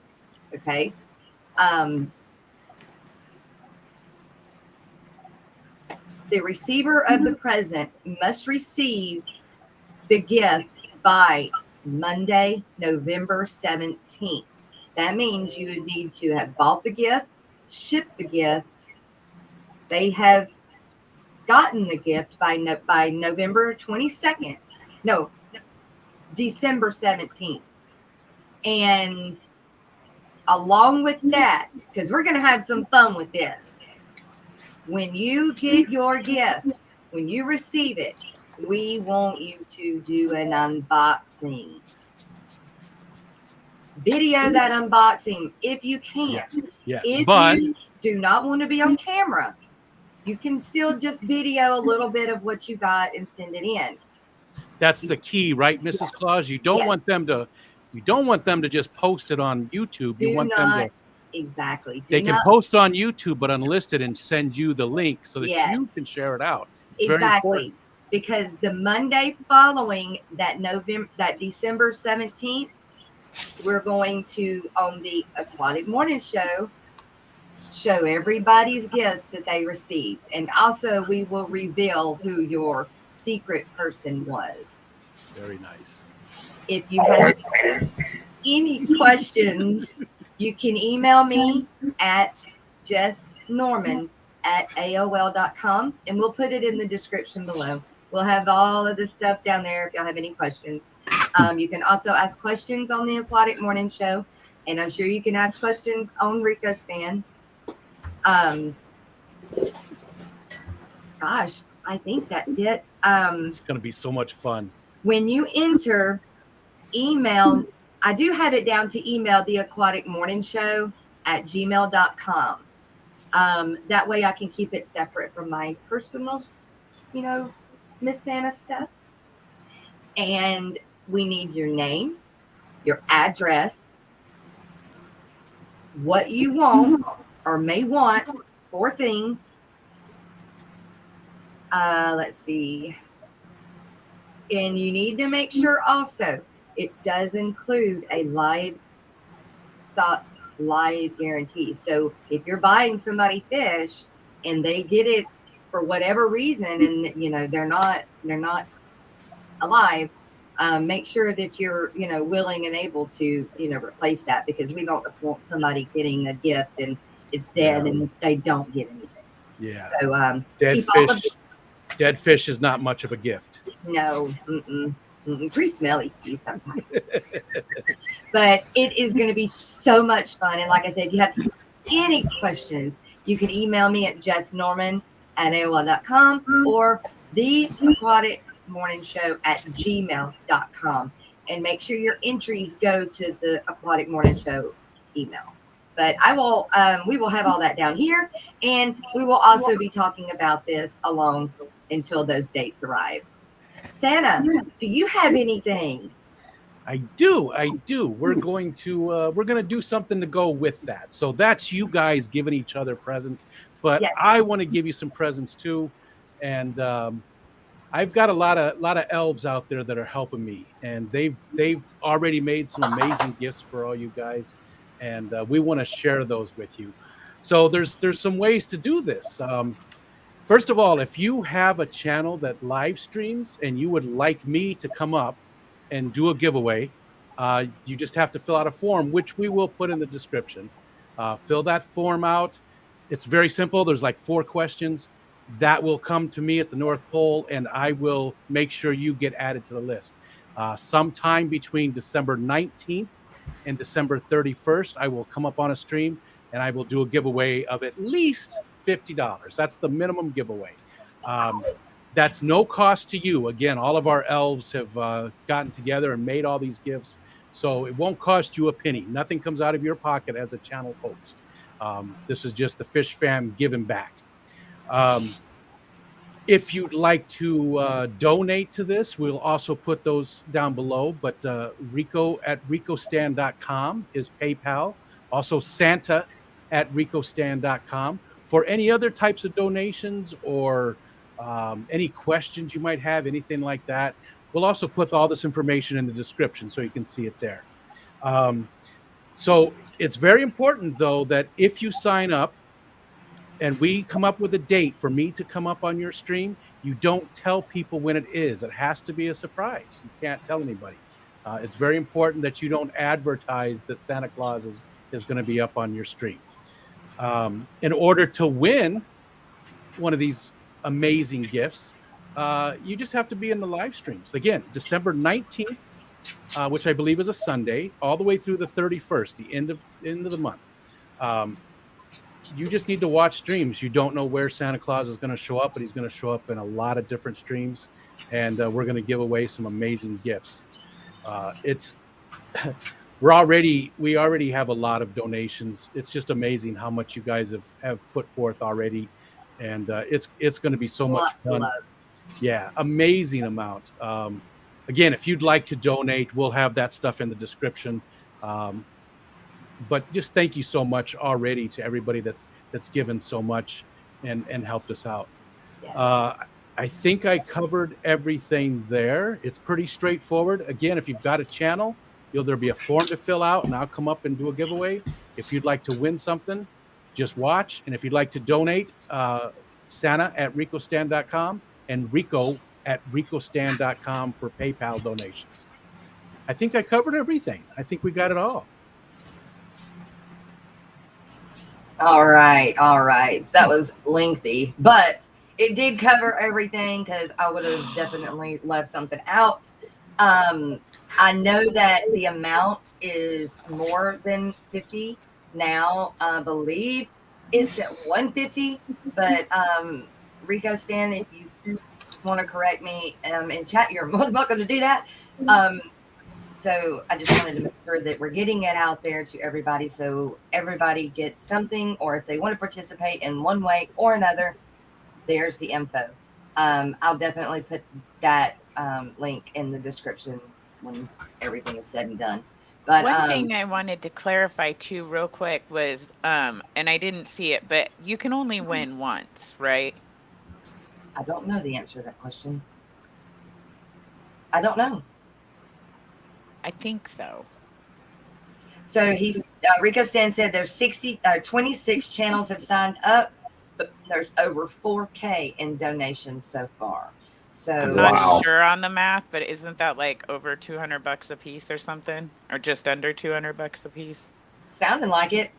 Okay. The receiver of the present must receive the gift by Monday, November 17th. That means you would need to have bought the gift, shipped the gift. They have gotten the gift by November 22nd. No, December 17th. And along with that, because we're going to have some fun with this, when you get your gift, when you receive it, we want you to do an unboxing. Video that unboxing if you can. Yes. If But you do not want to be on camera, you can still just video a little bit of what you got and send it in. that's the key, right, Mrs. Claus? You don't want them to just post it on YouTube. You want them to exactly. They can post on YouTube, but unlisted, and send you the link so that you can share it out. It's very important. Because the Monday following that December 17th, we're going to, on the Aquatic Morning Show everybody's gifts that they received. And also we will reveal who your secret person was. Very nice. If you have any questions, you can email me at jessnorman@aol.com, and we'll put it in the description below. We'll have all of this stuff down there if y'all have any questions. You can also ask questions on the Aquatic Morning Show, and I'm sure you can ask questions on Rico Stan. Gosh, I think that's it. It's going to be so much fun. When you enter, email, I do have it down to email the Aquatic Morning Show at gmail.com. That way I can keep it separate from my personal, Miss Santa stuff. And we need your name, your address, what you want or may want, 4 things. Let's see. And you need to make sure also it does include a livestock live guarantee. So if you're buying somebody fish and they get it for whatever reason and they're not alive, make sure that you're willing and able to replace that, because we don't just want somebody getting a gift and it's dead and they don't get anything. Yeah. So dead fish is not much of a gift. No. Pretty smelly too sometimes. But it is going to be so much fun. And like I said, if you have any questions, you can email me at jessnorman@aol.com or the Aquatic Morning Show at gmail.com. And make sure your entries go to the Aquatic Morning Show email. But we will have all that down here, and we will also be talking about this along until those dates arrive. Santa, do you have anything? I do. We're going to do something to go with that. So that's you guys giving each other presents, but yes, I want to give you some presents too. And I've got a lot of elves out there that are helping me, and they've already made some amazing gifts for all you guys. and we want to share those with you. So there's some ways to do this. First of all, if you have a channel that live streams and you would like me to come up and do a giveaway, you just have to fill out a form, which we will put in the description. Fill that form out. It's very simple. There's like 4 questions that will come to me at the North Pole, and I will make sure you get added to the list. Sometime between December 19th and December 31st, I will come up on a stream and I will do a giveaway of at least $50. That's the minimum giveaway. That's no cost to you. Again, all of our elves have gotten together and made all these gifts, so it won't cost you a penny. Nothing comes out of your pocket as a channel host. This is just the Fish Fam giving back. If you'd like to donate to this, we'll also put those down below. But Rico at ricostand.com is PayPal. Also Santa at ricostand.com. For any other types of donations or any questions you might have, anything like that, we'll also put all this information in the description so you can see it there. So it's very important, though, that if you sign up and we come up with a date for me to come up on your stream, you don't tell people when it is. It has to be a surprise. You can't tell anybody. It's very important that you don't advertise that Santa Claus is going to be up on your stream. In order to win one of these amazing gifts, you just have to be in the live streams. Again, December 19th, which I believe is a Sunday, all the way through the 31st, the end of the month. You just need to watch streams. You don't know where Santa Claus is going to show up, but he's going to show up in a lot of different streams, and we're going to give away some amazing gifts. We already have a lot of donations. It's just amazing how much you guys have put forth already, and it's going to be so much fun. Yeah, amazing amount. Again, if you'd like to donate, we'll have that stuff in the description. But just thank you so much already to everybody that's given so much and helped us out. Yes. I think I covered everything there. It's pretty straightforward. Again, if you've got a channel, there'll be a form to fill out, and I'll come up and do a giveaway. If you'd like to win something, just watch. And if you'd like to donate, Santa at ricostand.com and Rico at ricostand.com for PayPal donations. I think I covered everything. I think we got it all. All right. So that was lengthy, but it did cover everything because I would have definitely left something out. I know that the amount is more than 50 now. I believe it's at 150, but Rico Stan, if you want to correct me in chat, you're more than welcome to do that. So I just wanted to make sure that we're getting it out there to everybody so everybody gets something, or if they want to participate in one way or another, there's the info. I'll definitely put that link in the description when everything is said and done. But one thing I wanted to clarify too real quick was, and I didn't see it, but you can only win once, right? I don't know the answer to that question. I don't know. I think so. So Rico Stan said there's 26 channels have signed up, but there's over 4K in donations so far. So I'm not sure on the math, but isn't that like over $200 a piece or something, or just under $200 a piece? Sounding like it.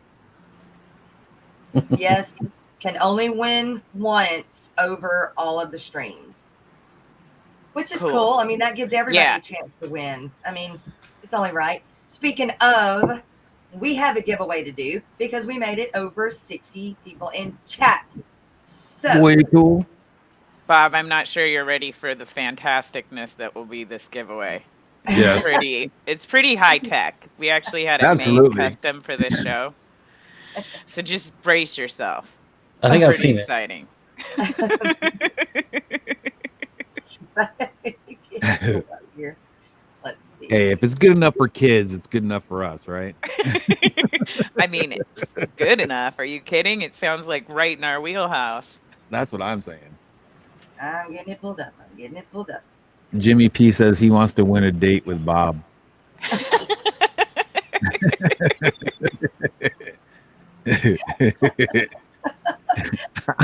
Yes, can only win once over all of the streams, which is cool. I mean, that gives everybody a chance to win. I mean, it's only right. Speaking of, we have a giveaway to do because we made it over 60 people in chat. So way cool. Bob, I'm not sure you're ready for the fantasticness that will be this giveaway. Yeah, it's pretty high tech. We actually had it made custom for this show, so just brace yourself. I think I've seen exciting. Here. Let's see. Hey, if it's good enough for kids, it's good enough for us, right? I mean, it's good enough. Are you kidding? It sounds like right in our wheelhouse. That's what I'm saying. I'm getting it pulled up. Jimmy P says he wants to win a date with Bob.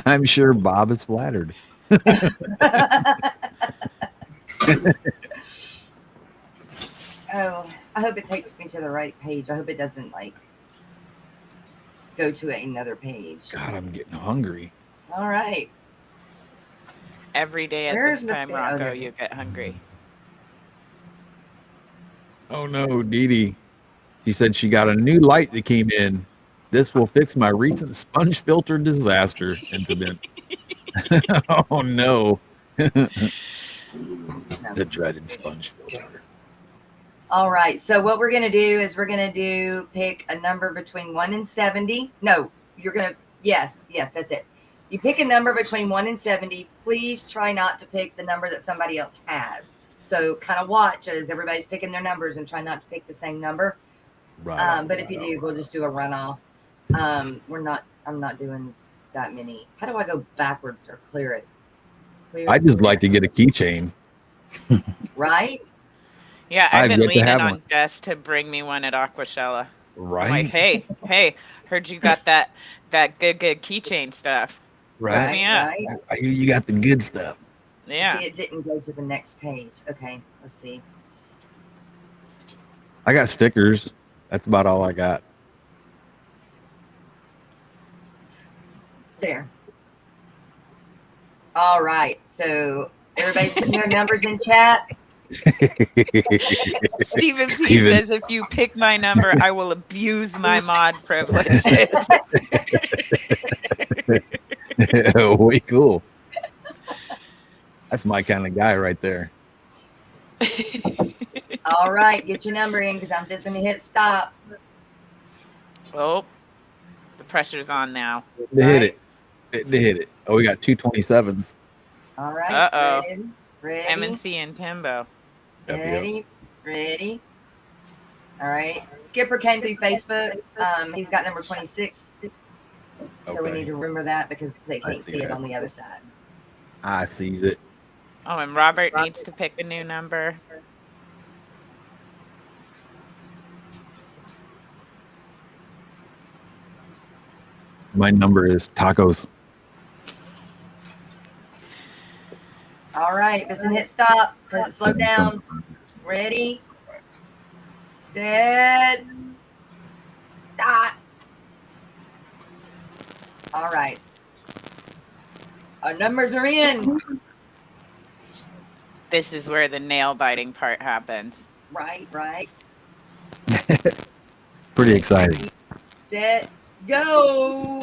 I'm sure Bob is flattered. Oh, I hope it takes me to the right page. I hope it doesn't like go to another page. God, I'm getting hungry. All right. Every day at Where's this time, the oh, there Rocko, it you is. get hungry. Oh no, Dee Dee. She said she got a new light that came in. This will fix my recent sponge filter disaster incident. Oh no. The dreaded sponge filter. All right. So what we're going to do is we're going to pick a number between 1 and 70. No, you're going to, yes, that's it. You pick a number between 1 and 70. Please try not to pick the number that somebody else has. So kind of watch as everybody's picking their numbers and try not to pick the same number. Right. But if you do, we'll just do a runoff. I'm not doing that many. How do I go backwards or clear it? I just like to get a keychain. Right? Yeah, I've been leaning on one. Jess to bring me one at Aquashella. Right. I'm like, hey, heard you got that good keychain stuff. Right. Yeah. Right. I hear you got the good stuff. Yeah. See, it didn't go to the next page. Okay, let's see. I got stickers. That's about all I got. There. All right. So everybody's putting their numbers in chat. Stephen P says, if you pick my number, I will abuse my mod privileges. Way cool. That's my kind of guy right there. All right, get your number in because I'm just going to hit stop. Oh, the pressure's on now. They hit it. They hit it. Oh, we got 227s. All right. Uh-oh. Ready. M&C and Timbo. Ready. All right. Skipper came through Facebook. He's got number 26. So we need to remember that because they can't see it on the other side. I sees it. Oh, and Robert needs to pick a new number. My number is tacos. All right. Listen, hit stop. Slow down. Ready. Set. Stop. All right. Our numbers are in. This is where the nail biting part happens. Right. Pretty exciting. Set. Go.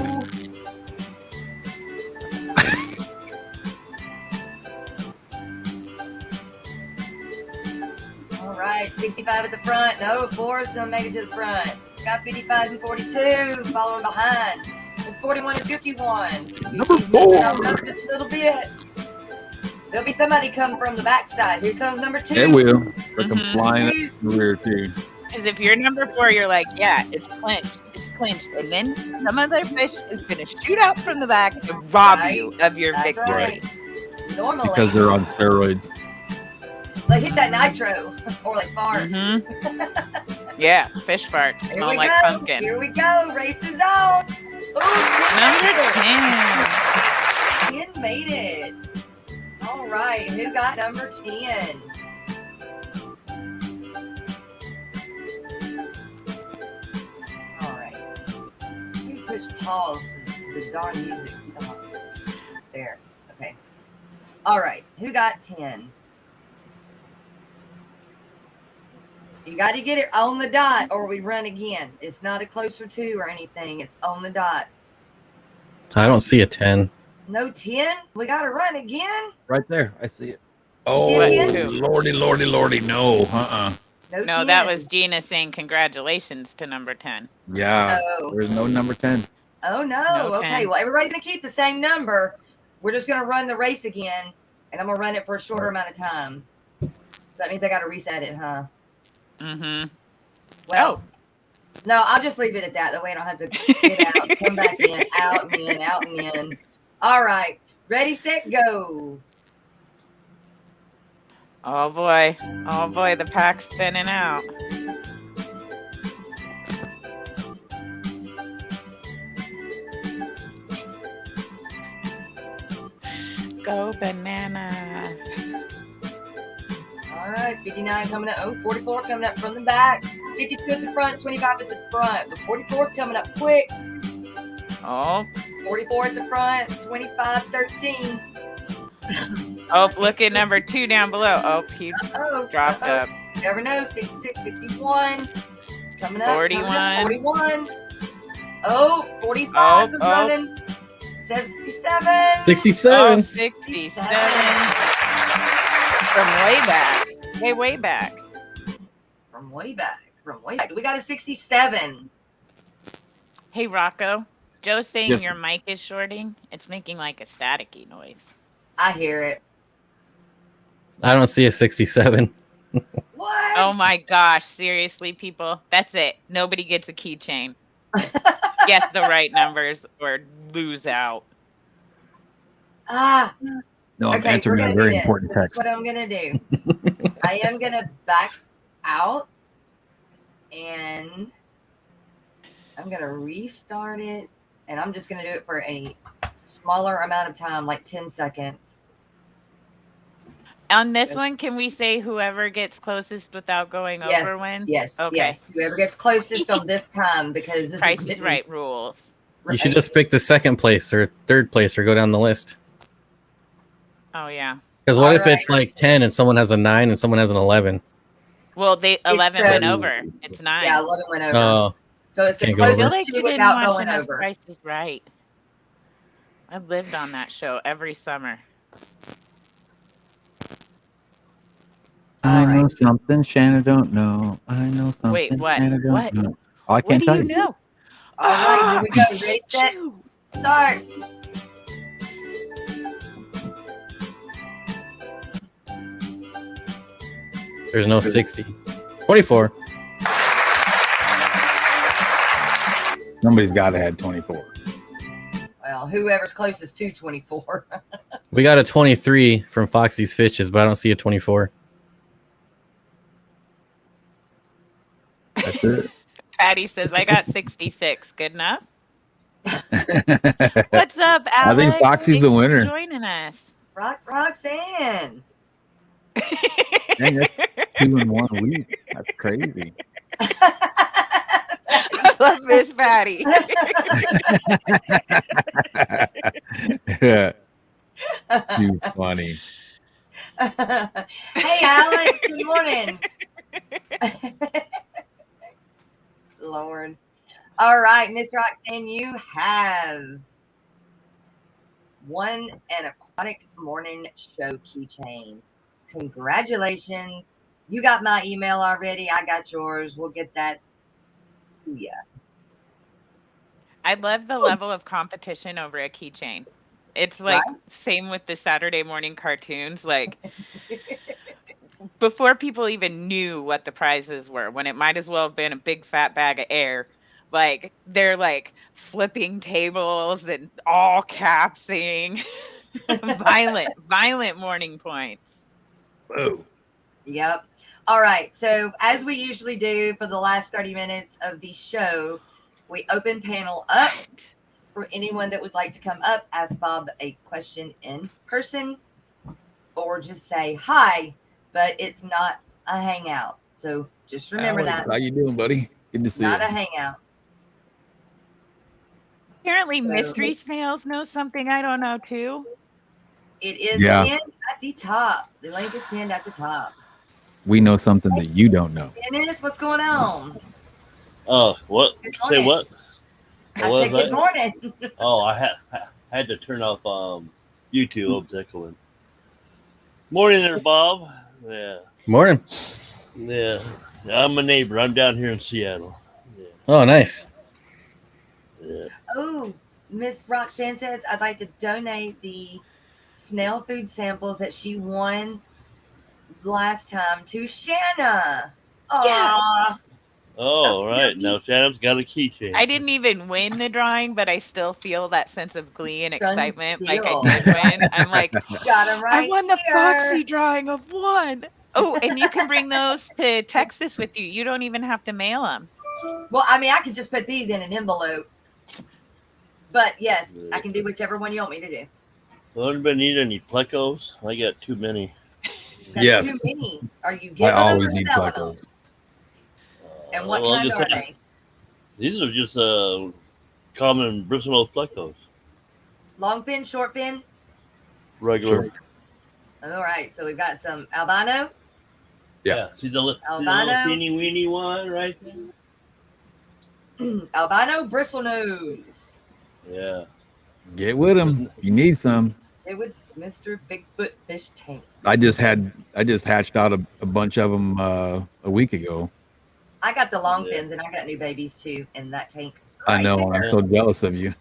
All right, 65 at the front. No, 4's gonna make it to the front. Got 55 and 42 following behind. And 41 and 51. Number 4. Just a little bit. There'll be somebody come from the backside. Here comes number 2. It will. They're flying up the rear too. Because if you're number 4, you're like, yeah, it's clinched. And then some other fish is going to shoot out from the back and rob you of your victory. Right. Normally. Because they're on steroids. Like hit that nitro or like fart. Mm-hmm. Yeah, fish fart. Smell like pumpkin. Here we go. Race is on. Ooh, number 10. 10 made it. All right. Who got number 10? Push pause so the darn music stops. There. Okay. All right. Who got 10? You got to get it on the dot or we run again. It's not a closer to or anything. It's on the dot. I don't see a 10. No 10? We got to run again? Right there. I see it. Oh, lordy, no. No, that was Gina saying congratulations to number 10. Yeah, there's no number 10. Oh, no. Okay, well, everybody's going to keep the same number. We're just going to run the race again, and I'm going to run it for a shorter amount of time. So that means I got to reset it, huh? Mm-hmm. Well, no, I'll just leave it at that. That way I don't have to get out, come back in, out and in, out and in. All right. Ready, set, go. Oh, boy. The pack's thinning out. Go banana. All right, 59 coming up. Oh, 44 coming up from the back. 52 at the front, 25 at the front. The 44 coming up quick. Oh. 44 at the front, 25, 13. Oh, look at number 2 down below. Oh, he dropped up. You never know. 66, 61. Coming up. 41. Coming up, 41. Oh, 45 is running. 77. 67. Oh, 67. From way back. Way back. From way back. We got a 67. Hey, Rocco. Joe's saying Yes. your mic is shorting. It's making like a staticky noise. I hear it. I don't see a 67. What? Oh my gosh. Seriously, people. That's it. Nobody gets a keychain. Guess the right numbers or lose out. No, I'm answering a very important This is text. what I'm going to do. I am going to back out and I'm going to restart it. And I'm just going to do it for a smaller amount of time, like 10 seconds. On this one, can we say whoever gets closest without going over wins? Yes. Okay. Yes. Whoever gets closest on this time, because this Price is Right rules. You should just pick the second place or third place or go down the list. Oh, yeah. Because what if it's like 10 and someone has a 9 and someone has an 11? Well, 11 went over. It's 9. Yeah, 11 went over. Oh. So it's the Can't go over. closest to without going over. Price is Right. I've lived on that show every summer. I know something Shannon don't know. I know something. Wait, what? Shannon don't What? know. Oh, I can't What tell do you know? All right, here we go. Ready, set, start. There's no 60. 24. Somebody's got to have 24. Well, whoever's closest to 24. We got a 23 from Foxy's Fishes, but I don't see a 24. That's it. Patty says, I got 66. Good enough? What's up, Alex? I think Foxy's the Thanks for winner. joining us. Roxanne. Dang, that's 2 in 1 week. That's crazy. I love Miss Patty. Too funny. Hey, Alex. Good morning. Lord. All right, Miss Roxanne, you have won an Aquatic Morning Show keychain. Congratulations. You got my email already. I got yours. We'll get that to you. I love the level of competition over a keychain. It's like same with the Saturday morning cartoons. Like before people even knew what the prizes were, when it might as well have been a big fat bag of air. Like they're like flipping tables and all capsing. violent morning points. Whoa. Yep. All right. So as we usually do for the last 30 minutes of the show, we open panel up for anyone that would like to come up, ask Bob a question in person, or just say hi, but it's not a hangout. So just remember Alex, that. how you doing, buddy? Good to see Not you. a hangout. Apparently Mystery Snails knows something I don't know too. It is Yeah. pinned at the top. The link is pinned at the top. We know something that you don't know. Dennis, what's going on? Oh, what? Good Say morning. what? I What said was good that? morning. Oh, I had to turn off YouTube. I'm tickling. Morning there, Bob. Yeah. Morning. Yeah. I'm a neighbor. I'm down here in Seattle. Yeah. Oh, nice. Yeah. Oh, Miss Roxanne says I'd like to donate the snail food samples that she won last time to Shanna. Aw. Oh, all right. Now Shannon's got a keychain. I didn't even win the drawing, but I still feel that sense of glee and Done excitement deal. like I did win. I'm like, Got him right I won the here. Foxy drawing of 1. Oh, and you can bring those to Texas with you. You don't even have to mail them. Well, I mean, I could just put these in an envelope. But yes, I can do whichever one you want me to do. Well, anybody need any plecos? I got too many. Got too many. Are you giving them or always need selling plecos. them? And what kind are they? These are just common bristle plecos. Long fin, short fin? Regular. Sure. All right, so we've got some albino. Yeah. See the little teeny weeny one right there? Albino bristle nose. Yeah. Get with them. You need some. It would Mr. Bigfoot Fish Tank. I just hatched out a bunch of them a week ago. I got the long fins and I got new babies too in that tank. I know, and I'm so jealous of you.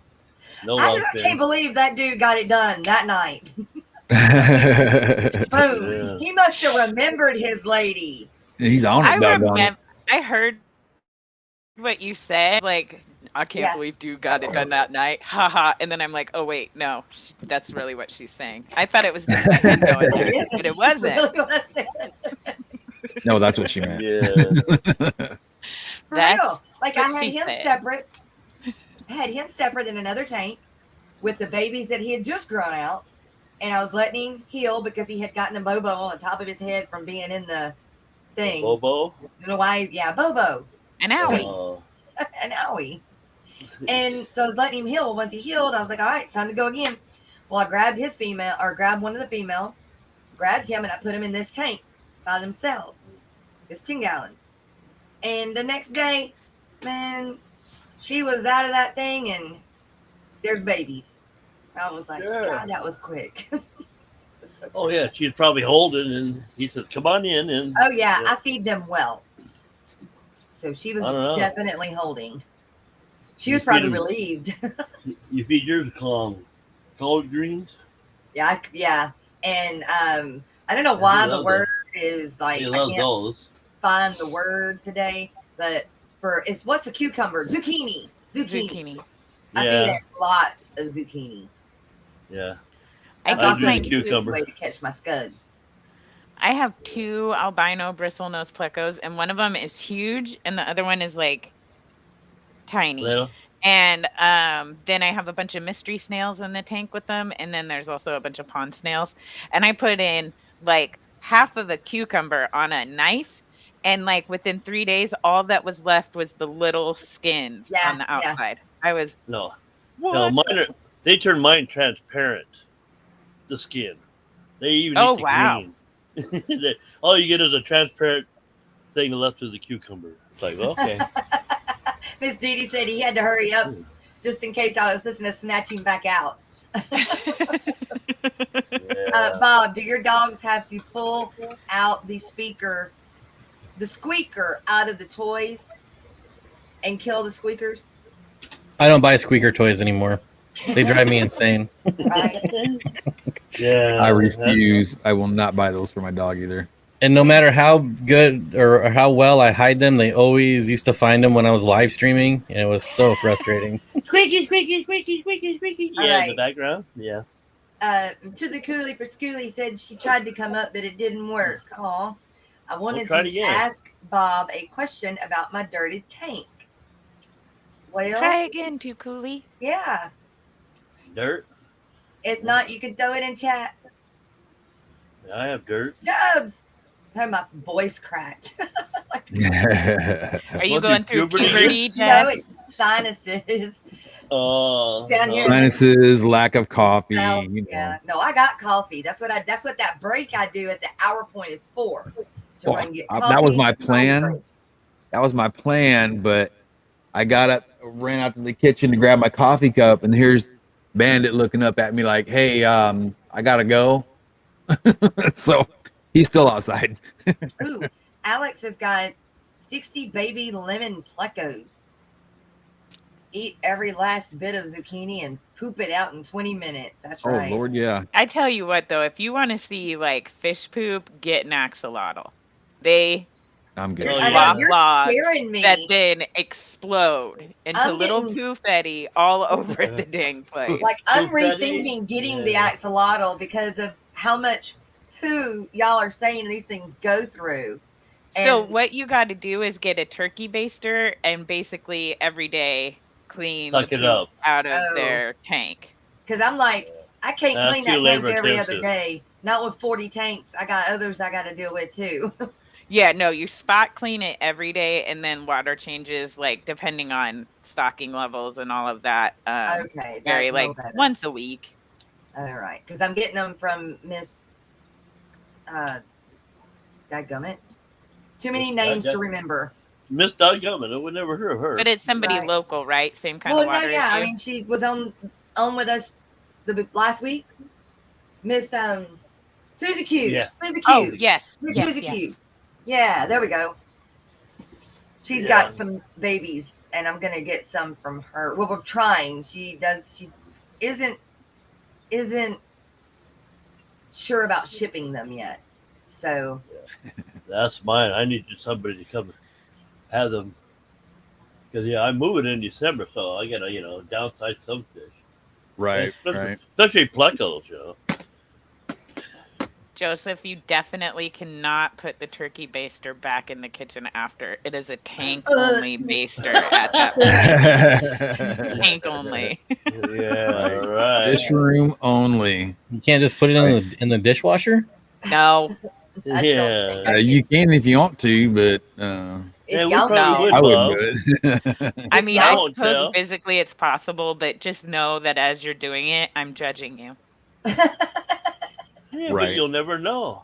No I can't believe that dude got it done that night. Boom. He must have remembered his lady. He's on it. I heard what you said. Like, I can't believe dude got it done that night. Haha. And then I'm like, oh wait, no, that's really what she's saying. I thought it was but it wasn't. No, that's what she meant. Yeah. For real. Like I had him separate. I had him separate in another tank with the babies that he had just grown out. And I was letting him heal because he had gotten a bobo on the top of his head from being in the thing. Bobo? You know why? Yeah, bobo. An owie. An owie. And so I was letting him heal. Once he healed, I was like, all right, it's time to go again. Well, I grabbed his female, or grabbed one of the females, grabbed him, and I put him in this tank by themselves. This 10-gallon. And the next day, man, she was out of that thing, and there's babies. I was like, God, that was quick. Oh, yeah, she'd probably hold it, and he said, come on in. And oh, yeah, I feed them well. So she was definitely holding. She was probably relieved. You feed yours collard greens? Yeah, yeah. And I don't know why the word is like, I can't find the word today, but what's a cucumber? Zucchini. I feed a lot of zucchini. Yeah. That's also a cucumber way to catch my scuds. I have 2 albino bristlenose plecos, and one of them is huge, and the other one is like tiny. Little. And then I have a bunch of mystery snails in the tank with them, and then there's also a bunch of pond snails. And I put in like half of a cucumber on a knife, and like within 3 days, all that was left was the little skins on the outside. I was no, they turned mine transparent. The skin, they even eat the green. All you get is a transparent thing left of the cucumber. It's like, okay. Miss Dee Dee said he had to hurry up just in case I was listening to snatch him back out. Bob, do your dogs have to pull out the squeaker out of the toys and kill the squeakers? I don't buy squeaker toys anymore. They drive me insane. Right. Yeah, I refuse. I will not buy those for my dog either. And no matter how good or how well I hide them, they always used to find them when I was live streaming, and it was so frustrating. Squeaky, squeaky, squeaky, squeaky, squeaky. Yeah, in the background. Yeah. To the Coolie for Schoolie said she tried to come up, but it didn't work. Aw. I wanted to ask Bob a question about my dirty tank. Well, try again, to Coolie. Yeah. Dirt. If not, you can throw it in chat. I have dirt. Jobs. Oh, my voice cracked. Are you going through puberty, Jeff? No, it's sinuses. Down here. Sinuses, lack of coffee. Yeah. No, I got coffee. That's what that break I do at the hour point is for. That was my plan. That was my plan, but I got up, ran out to the kitchen to grab my coffee cup, and here's Bandit looking up at me like, hey, I gotta go. So he's still outside. Ooh, Alex has got 60 baby lemon plecos. Eat every last bit of zucchini and poop it out in 20 minutes. That's right. Oh, Lord, yeah. I tell you what, though, if you want to see like fish poop, get an axolotl. I'm good. You're scaring me. That then explode into little poofetti all over the dang place. Like, I'm rethinking getting the axolotl because of how much poo y'all are saying these things go through. So what you got to do is get a turkey baster and basically every day clean Suck it up out of their tank. Because I'm like, I can't That's clean too that tank labor every other intensive. day. Not with 40 tanks. I got others I got to deal with too. Yeah, no, you spot clean it every day, and then water changes, like depending on stocking levels and all of that. Okay, Vary that's like no better. once a week. All right, because I'm getting them from Miss. Dadgummit. Too many names to remember. Miss Dadgummit. I would never hear of her. But it's somebody Right. local, right? Same kind of water. No, yeah. as I you? mean, she was on with us the last week. Miss Susie Q. Yeah. Susie Q. Oh, yes. Miss Yes, Susie yes. Q. Yeah, there we go. She's got some babies, and I'm gonna get some from her. Well, we're trying. She isn't sure about shipping them yet. So That's mine. I need somebody to come have them. Because I'm moving in December, so I gotta downsize some fish. Right, especially plecos, Joseph, you definitely cannot put the turkey baster back in the kitchen after. It is a tank only baster at that point. Tank only. Yeah, right. Dish room only. You can't just put it in the dishwasher. No. Yeah. You can if you want to, but yeah, we probably would, I Bob. wouldn't do it. I mean, I I won't suppose tell. physically it's possible, but just know that as you're doing it, I'm judging you. Yeah, Right. but you'll never know.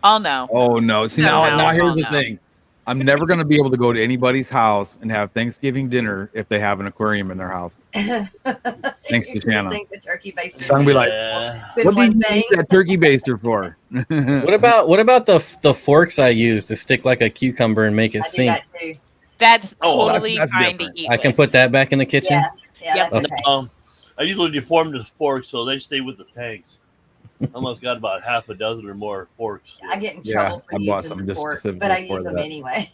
I'll know. Oh no! See Somehow now here's I'll the know. thing. I'm never going to be able to go to anybody's house and have Thanksgiving dinner if they have an aquarium in their house. Thanks to Shanna. Think the turkey baster. I'm gonna be like, what did you use that turkey baster for? What about the forks I use to stick like a cucumber and make it I do sink? that too. That's Oh, totally that's fine different. to eat I can with. put that back in the kitchen. Yeah, Yep. that's okay. I usually deform the forks so they stay with the tanks. Almost got about half a dozen or more forks. I get in Yeah, trouble for I bought using some the just forks, specifically but I for use them that. anyway.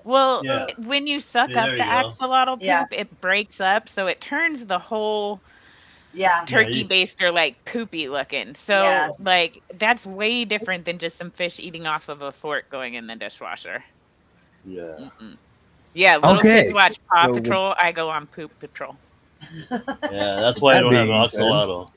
Well, Yeah. when you suck Yeah, up there the you go. axolotl poop, Yeah. it breaks up, so it turns the whole Yeah. turkey you- baster like poopy looking. So Yeah. like that's way different than just some fish eating off of a fork going in the dishwasher. Yeah. Mm-mm. Yeah, little Okay. kids watch Paw So- Patrol. I go on Poop Patrol. Yeah, that's why I That don't have an being said- axolotl.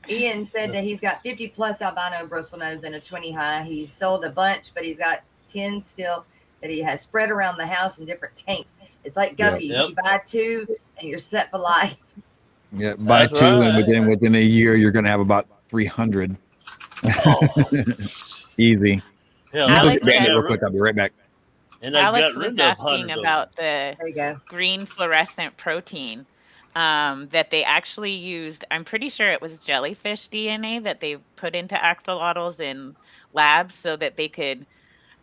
Ian said that he's got 50 plus albino bristlenose and a 20 high. He's sold a bunch, but he's got 10 still that he has spread around the house in different tanks. It's like guppies. Yep. You buy two and you're set for life. Yeah, buy That's two, and right. within a year, you're going to have about 300. Oh. Easy. Yeah, Let me go Alex get Bandit had- real quick. I'll be right back. and I've Alex got was rid of asking hundreds of about the There you go. green fluorescent protein that they actually used. I'm pretty sure it was jellyfish DNA that they put into axolotls in labs so that they could,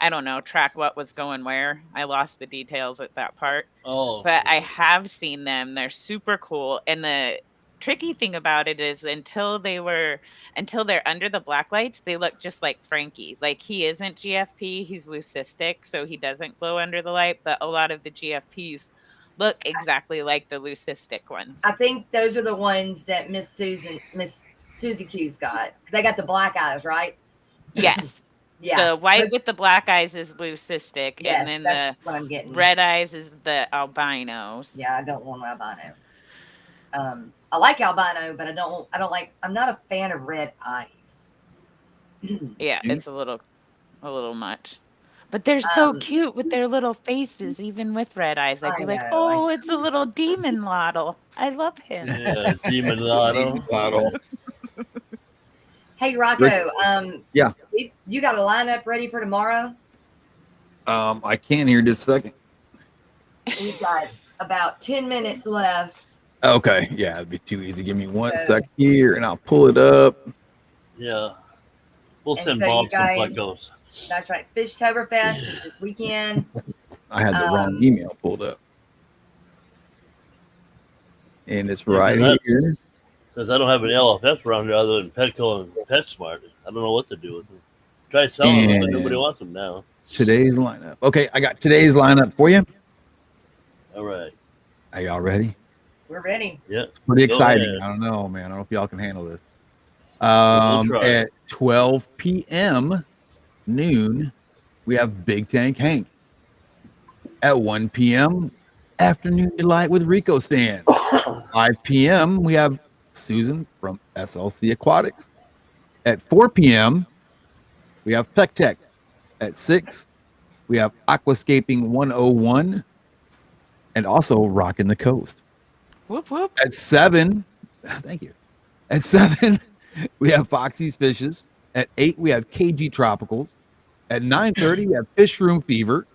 I don't know, track what was going where. I lost the details at that part. Oh, But I have seen them. They're super cool. And the tricky thing about it is until they're under the black lights, they look just like Frankie. Like he isn't GFP, he's leucistic, so he doesn't glow under the light, but a lot of the GFPs look exactly like the leucistic ones. I think those are the ones that Miss Susie Q's got. They got the black eyes, right? Yes. Yeah. The white Those- with the black eyes is leucistic, yes, and then that's the what I'm getting. red eyes is the albinos. Yeah, I don't want albino. I like albino, but I'm not a fan of red eyes. Yeah, it's a little much. But they're so cute with their little faces, even with red eyes. I'd I be like, know, oh, it's a little demon lottle. I love him. yeah, demon lotto. Hey, Rocko. Yeah. You got a lineup ready for tomorrow? I can here just a second. We've got about 10 minutes left. Okay, yeah, it'd be too easy. Give me one sec here, and I'll pull it up. Yeah, we'll And send so you Bob some guys- plecos. That's right. Fishtoberfest is this weekend. I had the wrong email pulled up, and it's right that- here. Since I don't have an LFS around here other than Petco and PetSmart, I don't know what to do with them. Tried selling them, but And- nobody wants them now. Today's lineup. Okay, I got today's lineup for you. All right. Are y'all ready? We're ready. Yeah. It's pretty Go exciting. ahead. I don't know, man. I don't know if y'all can handle this. We'll try. At 12 p.m. noon, we have Big Tank Hank. At 1 p.m., Afternoon Delight with Rico Stan. 5 p.m., we have Susan from SLC Aquatics. At 4 p.m., we have Pec Tech. At 6, we have Aquascaping 101 and also Rockin' the Coast. Whoop, whoop. At 7, thank you. At 7, we have Foxy's Fishes. At 8, we have KG Tropicals. At 9:30, we have Fish Room Fever.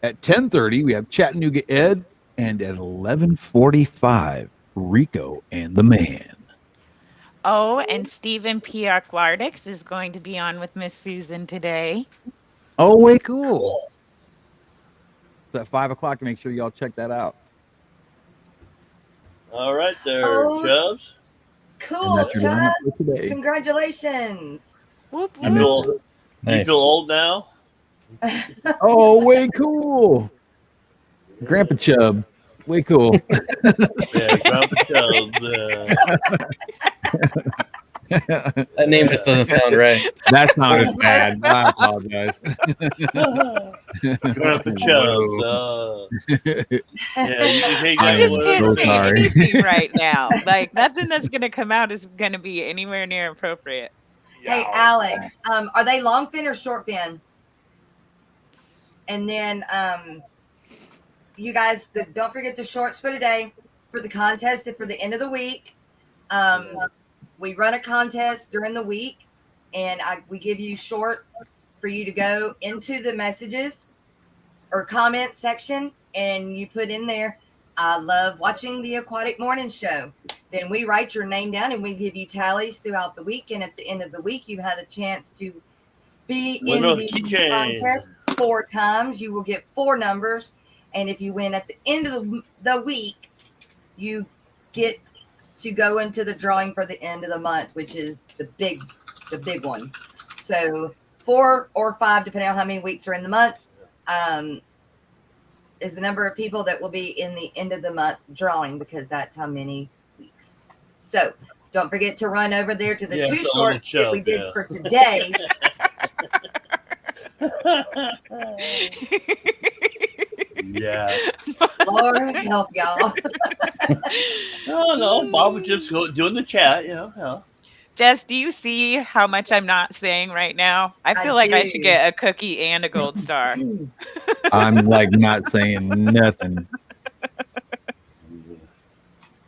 At 10:30, we have Chattanooga Ed. And at 11:45, Rico and the Man. Oh, and Steenfott Aquatics is going to be on with Miss Susan today. Oh, way cool. So at 5 o'clock, make sure y'all check that out. All right there, Chubbs. Cool, Chubbs. Congratulations. Whoop, whoop. You feel old now? Oh, way cool. Grandpa Chubb. Way cool. Yeah, Grandpa Chubb. That name just doesn't sound right. That sounded bad. I apologize. Grandpa Chubb. Yeah, you I just can't say anything right now. Like, nothing that's going to come out is going to be anywhere near appropriate. Hey, Alex, are they long fin or short fin? And then you guys, don't forget the shorts for today for the contest and for the end of the week. We run a contest during the week, and we give you shorts for you to go into the messages or comment section, and you put in there, I love watching the Aquatic Morning Show. Then we write your name down, and we give you tallies throughout the week, and at the end of the week, you have a chance to be in the contest 4 times. You will get 4 numbers, and if you win at the end of the week, you get to go into the drawing for the end of the month, which is the big one. So 4 or 5, depending on how many weeks are in the month, is the number of people that will be in the end of the month drawing, because that's how many weeks. So don't forget to run over there to the 2 shorts that we did for today. Yeah. Lord help y'all. No, Bob was just doing the chat, you know. Jess, do you see how much I'm not saying right now? I feel like I should get a cookie and a gold star. I'm like not saying nothing.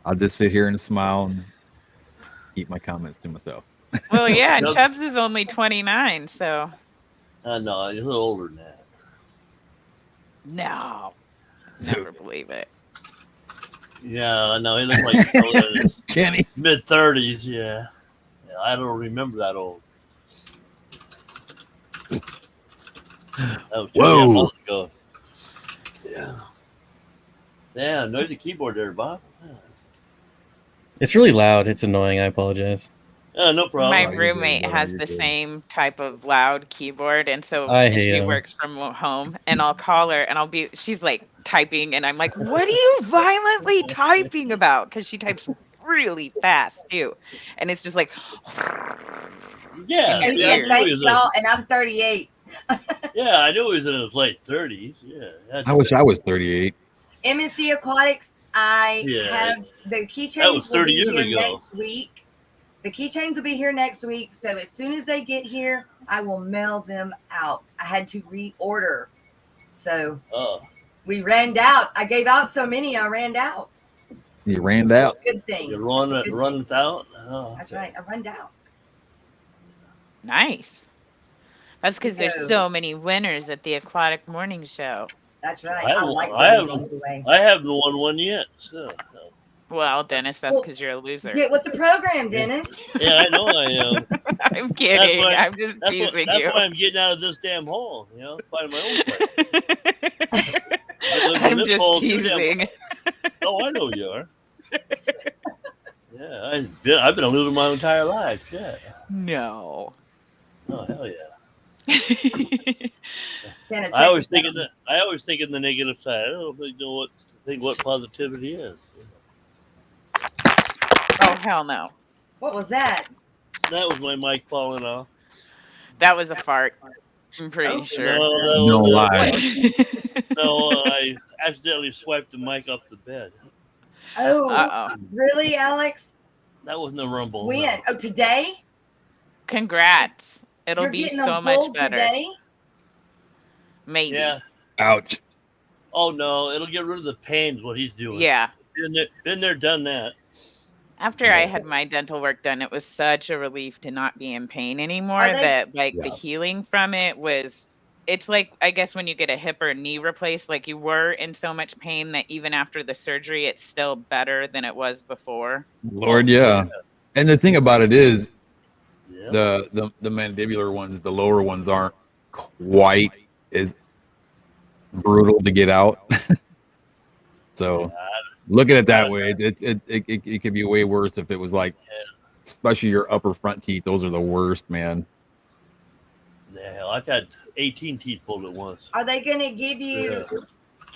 I'll just sit here and smile and keep my comments to myself. Well, yeah, and Chubbs is only 29, so. No, he's a little older than that. No. Never believe it. Yeah, no, he looks like he's in his Kenny. mid-30s, yeah. I don't remember that old. That was 2 months ago. Yeah. Damn, noisy keyboard there, Bob. Yeah. It's really loud. It's annoying. I apologize. No problem. My roommate has the same type of loud keyboard, and so she works from home, and I'll call her, and she's like typing, and I'm like, what are you violently typing about? Because she types really fast too, and it's just like, yeah. Thanks, y'all, and I'm 38. Yeah, I knew he was in his late 30s. Yeah. I wish I was 38. MSC Aquatics, I have the keychains will be here next week. The keychains will be here next week. So as soon as they get here, I will mail them out. I had to reorder. So we ran out. I gave out so many, I ran out. You ran out. Good thing. You run it out? Oh, that's right. I ran out. Nice. That's because there's so many winners at the Aquatic Morning Show. That's right. I haven't won one yet. So. Well, Dennis, that's because you're a loser. Get with the program, Dennis. Yeah, I know I am. I'm kidding. I'm just teasing you. That's why I'm getting out of this damn hole. Finding my own place. I'm just teasing. Oh, I know you are. Yeah, I've been a loser my entire life. Yeah. No. Oh, hell yeah. I always think in the negative side. I don't think what positivity is. Oh, hell no. What was that? That was my mic falling off. That was a fart. I'm pretty sure. No lie. No, I accidentally swiped the mic off the bed. Oh, really, Alex? That was no rumble. When? No. Oh, today? Congrats. It'll You're be getting so them much pulled better. today? Maybe. Yeah. Ouch. Oh no, it'll get rid of the pain. Is what he's doing. Yeah. Been there, done that. After I had my dental work done, it was such a relief to not be in pain anymore that the healing from it was, it's like, I guess when you get a hip or knee replaced, like you were in so much pain that even after the surgery, it's still better than it was before. Lord, yeah. And the thing about it is the mandibular ones, the lower ones aren't quite as brutal to get out. So look at it that way. It could be way worse if it was like, especially your upper front teeth. Those are the worst, man. Yeah, hell, I've had 18 teeth pulled at once. Are they going to give you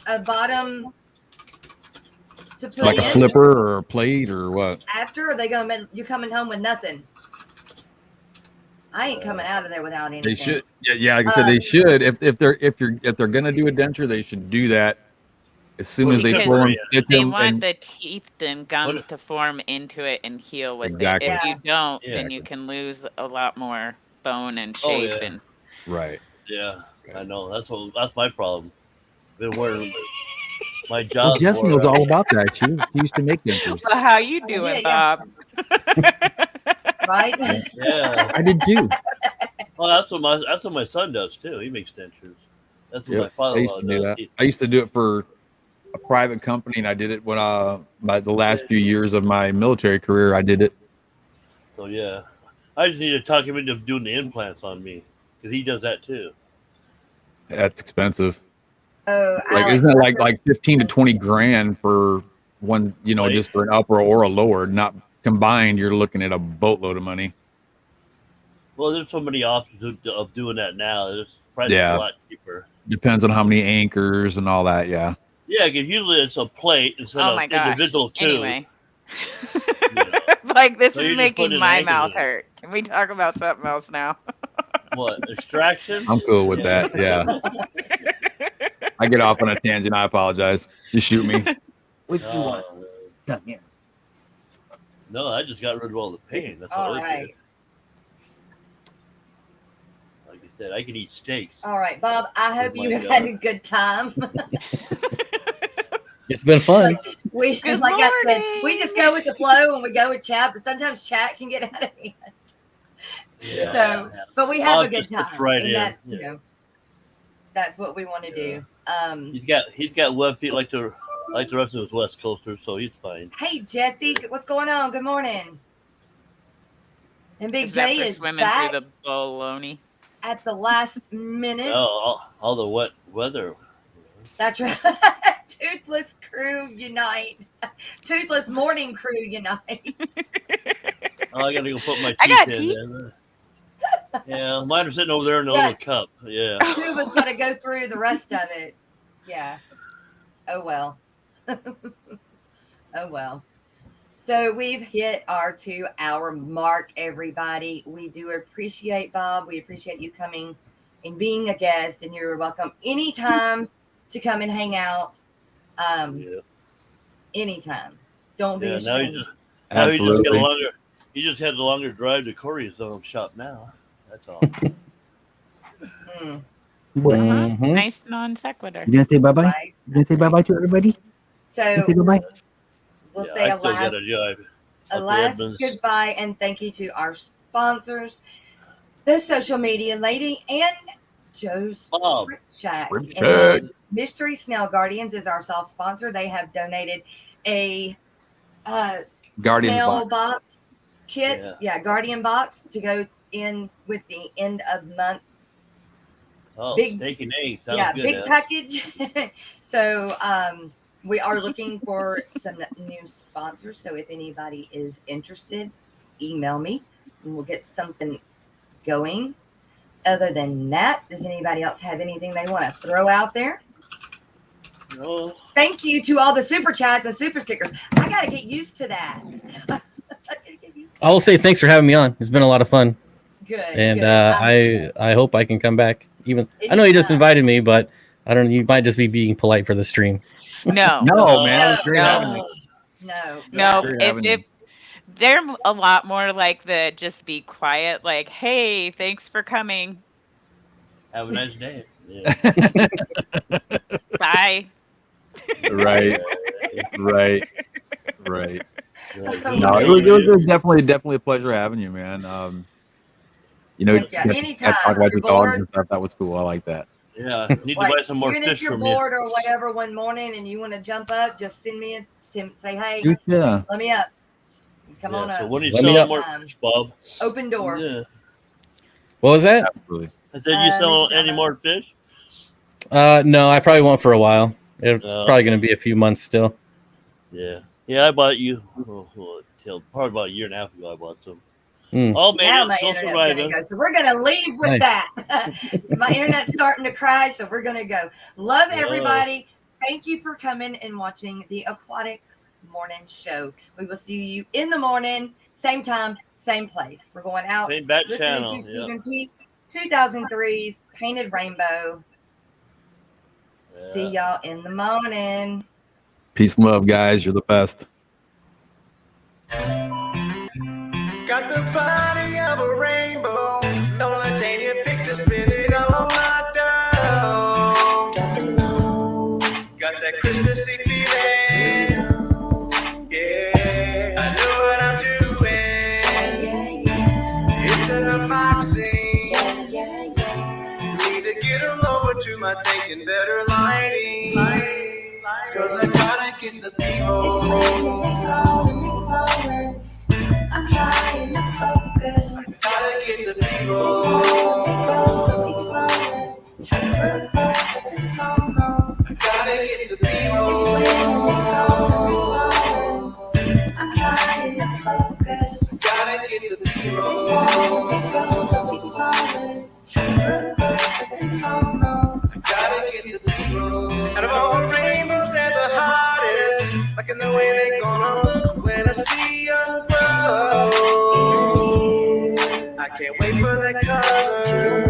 a bottom to put like in? A flipper or a plate or what? After, or are they going to you coming home with nothing? I ain't coming out of there without anything. They should. Yeah. Like I said, they should. If they're gonna do a denture, they should do that as soon as they pull them. They want the teeth and gums to form into it and heal with it. If you don't, then you can lose a lot more bone and shape. And right. Yeah, I know. That's my problem. Been wearing my job. Well, Jess knows all about that. She used to make dentures. Well, how you doing, Bob? Right? Yeah, I did too. Well, that's what my son does too. He makes dentures. That's what my father-in-law does. I used to do it for a private company, and I did it when by the last few years of my military career. I did it. So yeah, I just need to talk him into doing the implants on me because he does that too. That's expensive. Oh, like Alex, isn't it like 15 to 20 grand for one? Just for an upper or a lower, not combined. You're looking at a boatload of money. Well, there's so many options of doing that now. It's probably a lot cheaper. Depends on how many anchors and all that. Yeah. Yeah, because usually it's a plate instead of individual tubes. Anyway. Like, this is making my mouth hurt. Can we talk about something else now? What, extraction? I'm cool with that. Yeah. I get off on a tangent. I apologize. Just shoot me. What do you want? Come here. No, I just got rid of all the pain. That's all I right. did. Like I said, I can eat steaks. All right, Bob. I hope you had a good time. It's been fun. Like I said, we just go with the flow and we go with chat, but sometimes chat can get out of hand. Yeah. So, but we have a good time. Right and that's that's what we want to do. He's got web feet like the rest of his West Coasters, so he's fine. Hey Jesse, what's going on? Good morning. And Big J is swimming back through the bologna at the last minute. Oh, all the wet weather. That's right. Toothless crew unite. Toothless morning crew unite. Oh, I gotta go put my teeth in. Yeah, mine are sitting over there in the little cup. Yeah. Two of us gotta go through the rest of it. Yeah. Oh well. Oh well. So we've hit our 2-hour mark, everybody. We do appreciate Bob. We appreciate you coming and being a guest, and you're welcome anytime to come and hang out. Anytime. Don't be ashamed. He just had the longer drive to Corey's shop now. That's all. Nice non sequitur. You gonna say bye bye? You gonna say bye bye to everybody? So say goodbye. We'll say a last goodbye and thank you to our sponsors, the social media lady, and Joe's Shack. Mystery Snail Guardians is our soft sponsor. They have donated a Guardian snail box kit. Yeah, Guardian box to go in with the end of month. Oh, steak and eggs. Sounds good, big package. So we are looking for some new sponsors. So if anybody is interested, email me and we'll get something going. Other than that, does anybody else have anything they want to throw out there? No. Thank you to all the super chats and super stickers. I got to get used to that. I will say thanks for having me on. It's been a lot of fun. Good. And I hope I can come back. I know you just invited me, but I don't know. You might just be being polite for the stream. No, man. No. They're a lot more like the just be quiet, like, hey, thanks for coming. Have a nice day. Yeah. Bye. Right. Right. Like, No, it was definitely a pleasure having you, man. You know, anytime. talk about your dogs and stuff. That was cool. I like that. Yeah, need to buy some more even fish if you're from bored you. or whatever one morning and you want to jump up, just send me say, hey, yeah, let me up. Come on up. So when are you selling more fish, Bob? Open door. Yeah. What was that? Absolutely. I said you sell any more fish? No, I probably won't for a while. It's probably going to be a few months still. Yeah, I bought you. Probably about a year and a half ago. I bought some. Now my internet's going to go. So we're going to leave with that. So my internet's starting to crash, so we're going to go. Love everybody. Thank you for coming and watching the Aquatic Morning Show. We will see you in the morning, same time, same place. We're going out same bat listening channel. to Stephen P. 2003's Painted Rainbow. Yeah. See y'all in the morning. Peace and love, guys. You're the best. Got the body of a rainbow. Don't let your picture spin it all my down. Got that Christmassy feeling. Yeah, I know what I'm doing. It's an unboxing. Need to get them over to my tank and better lighting. Cause I gotta get the people. I'm trying to focus. I gotta get the people. I gotta get the people. I'm trying to focus. I gotta get the people. I gotta get the people. Out of all the rainbows and the hottest, like in the way they gonna look when I see them grow. I can't wait for the color.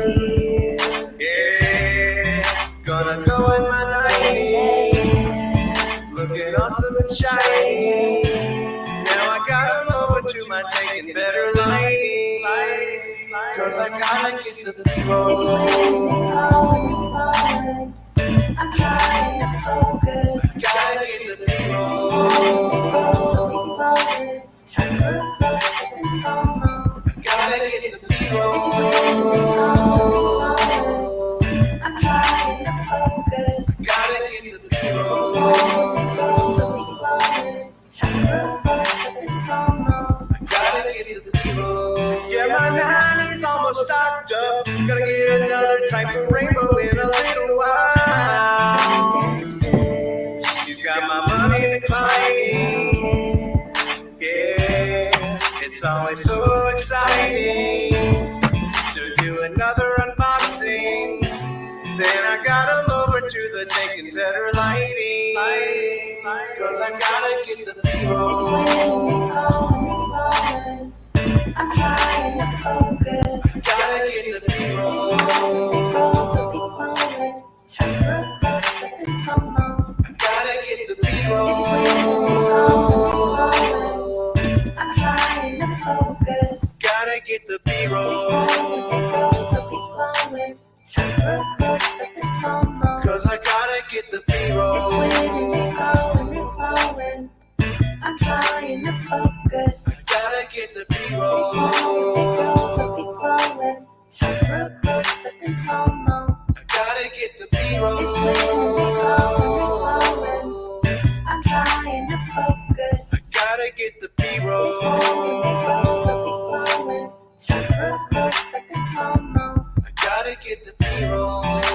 Yeah, gonna go in my night, looking awesome and shiny. Now I got them over to my tank and better lighting. Cause I gotta get the people. I'm trying to focus. I gotta get the people. I gotta get the people. I'm trying to focus. I gotta get the people. I gotta get the people. Yeah, my 90's almost stocked up. Gotta get another type of rainbow in a little while. You got my money declining. Yeah, it's always so exciting to do another unboxing. Then I got them over to the tank and better lighting. Cause I gotta get the people. I'm trying to focus. I gotta get the people. I gotta get the people. I'm trying to focus. Gotta get the B-roll. Cause I gotta get the B-roll. I'm trying to focus. I gotta get the B-roll. I gotta get the B-roll. I'm trying to focus. I gotta get the B-roll. I gotta get the B-roll.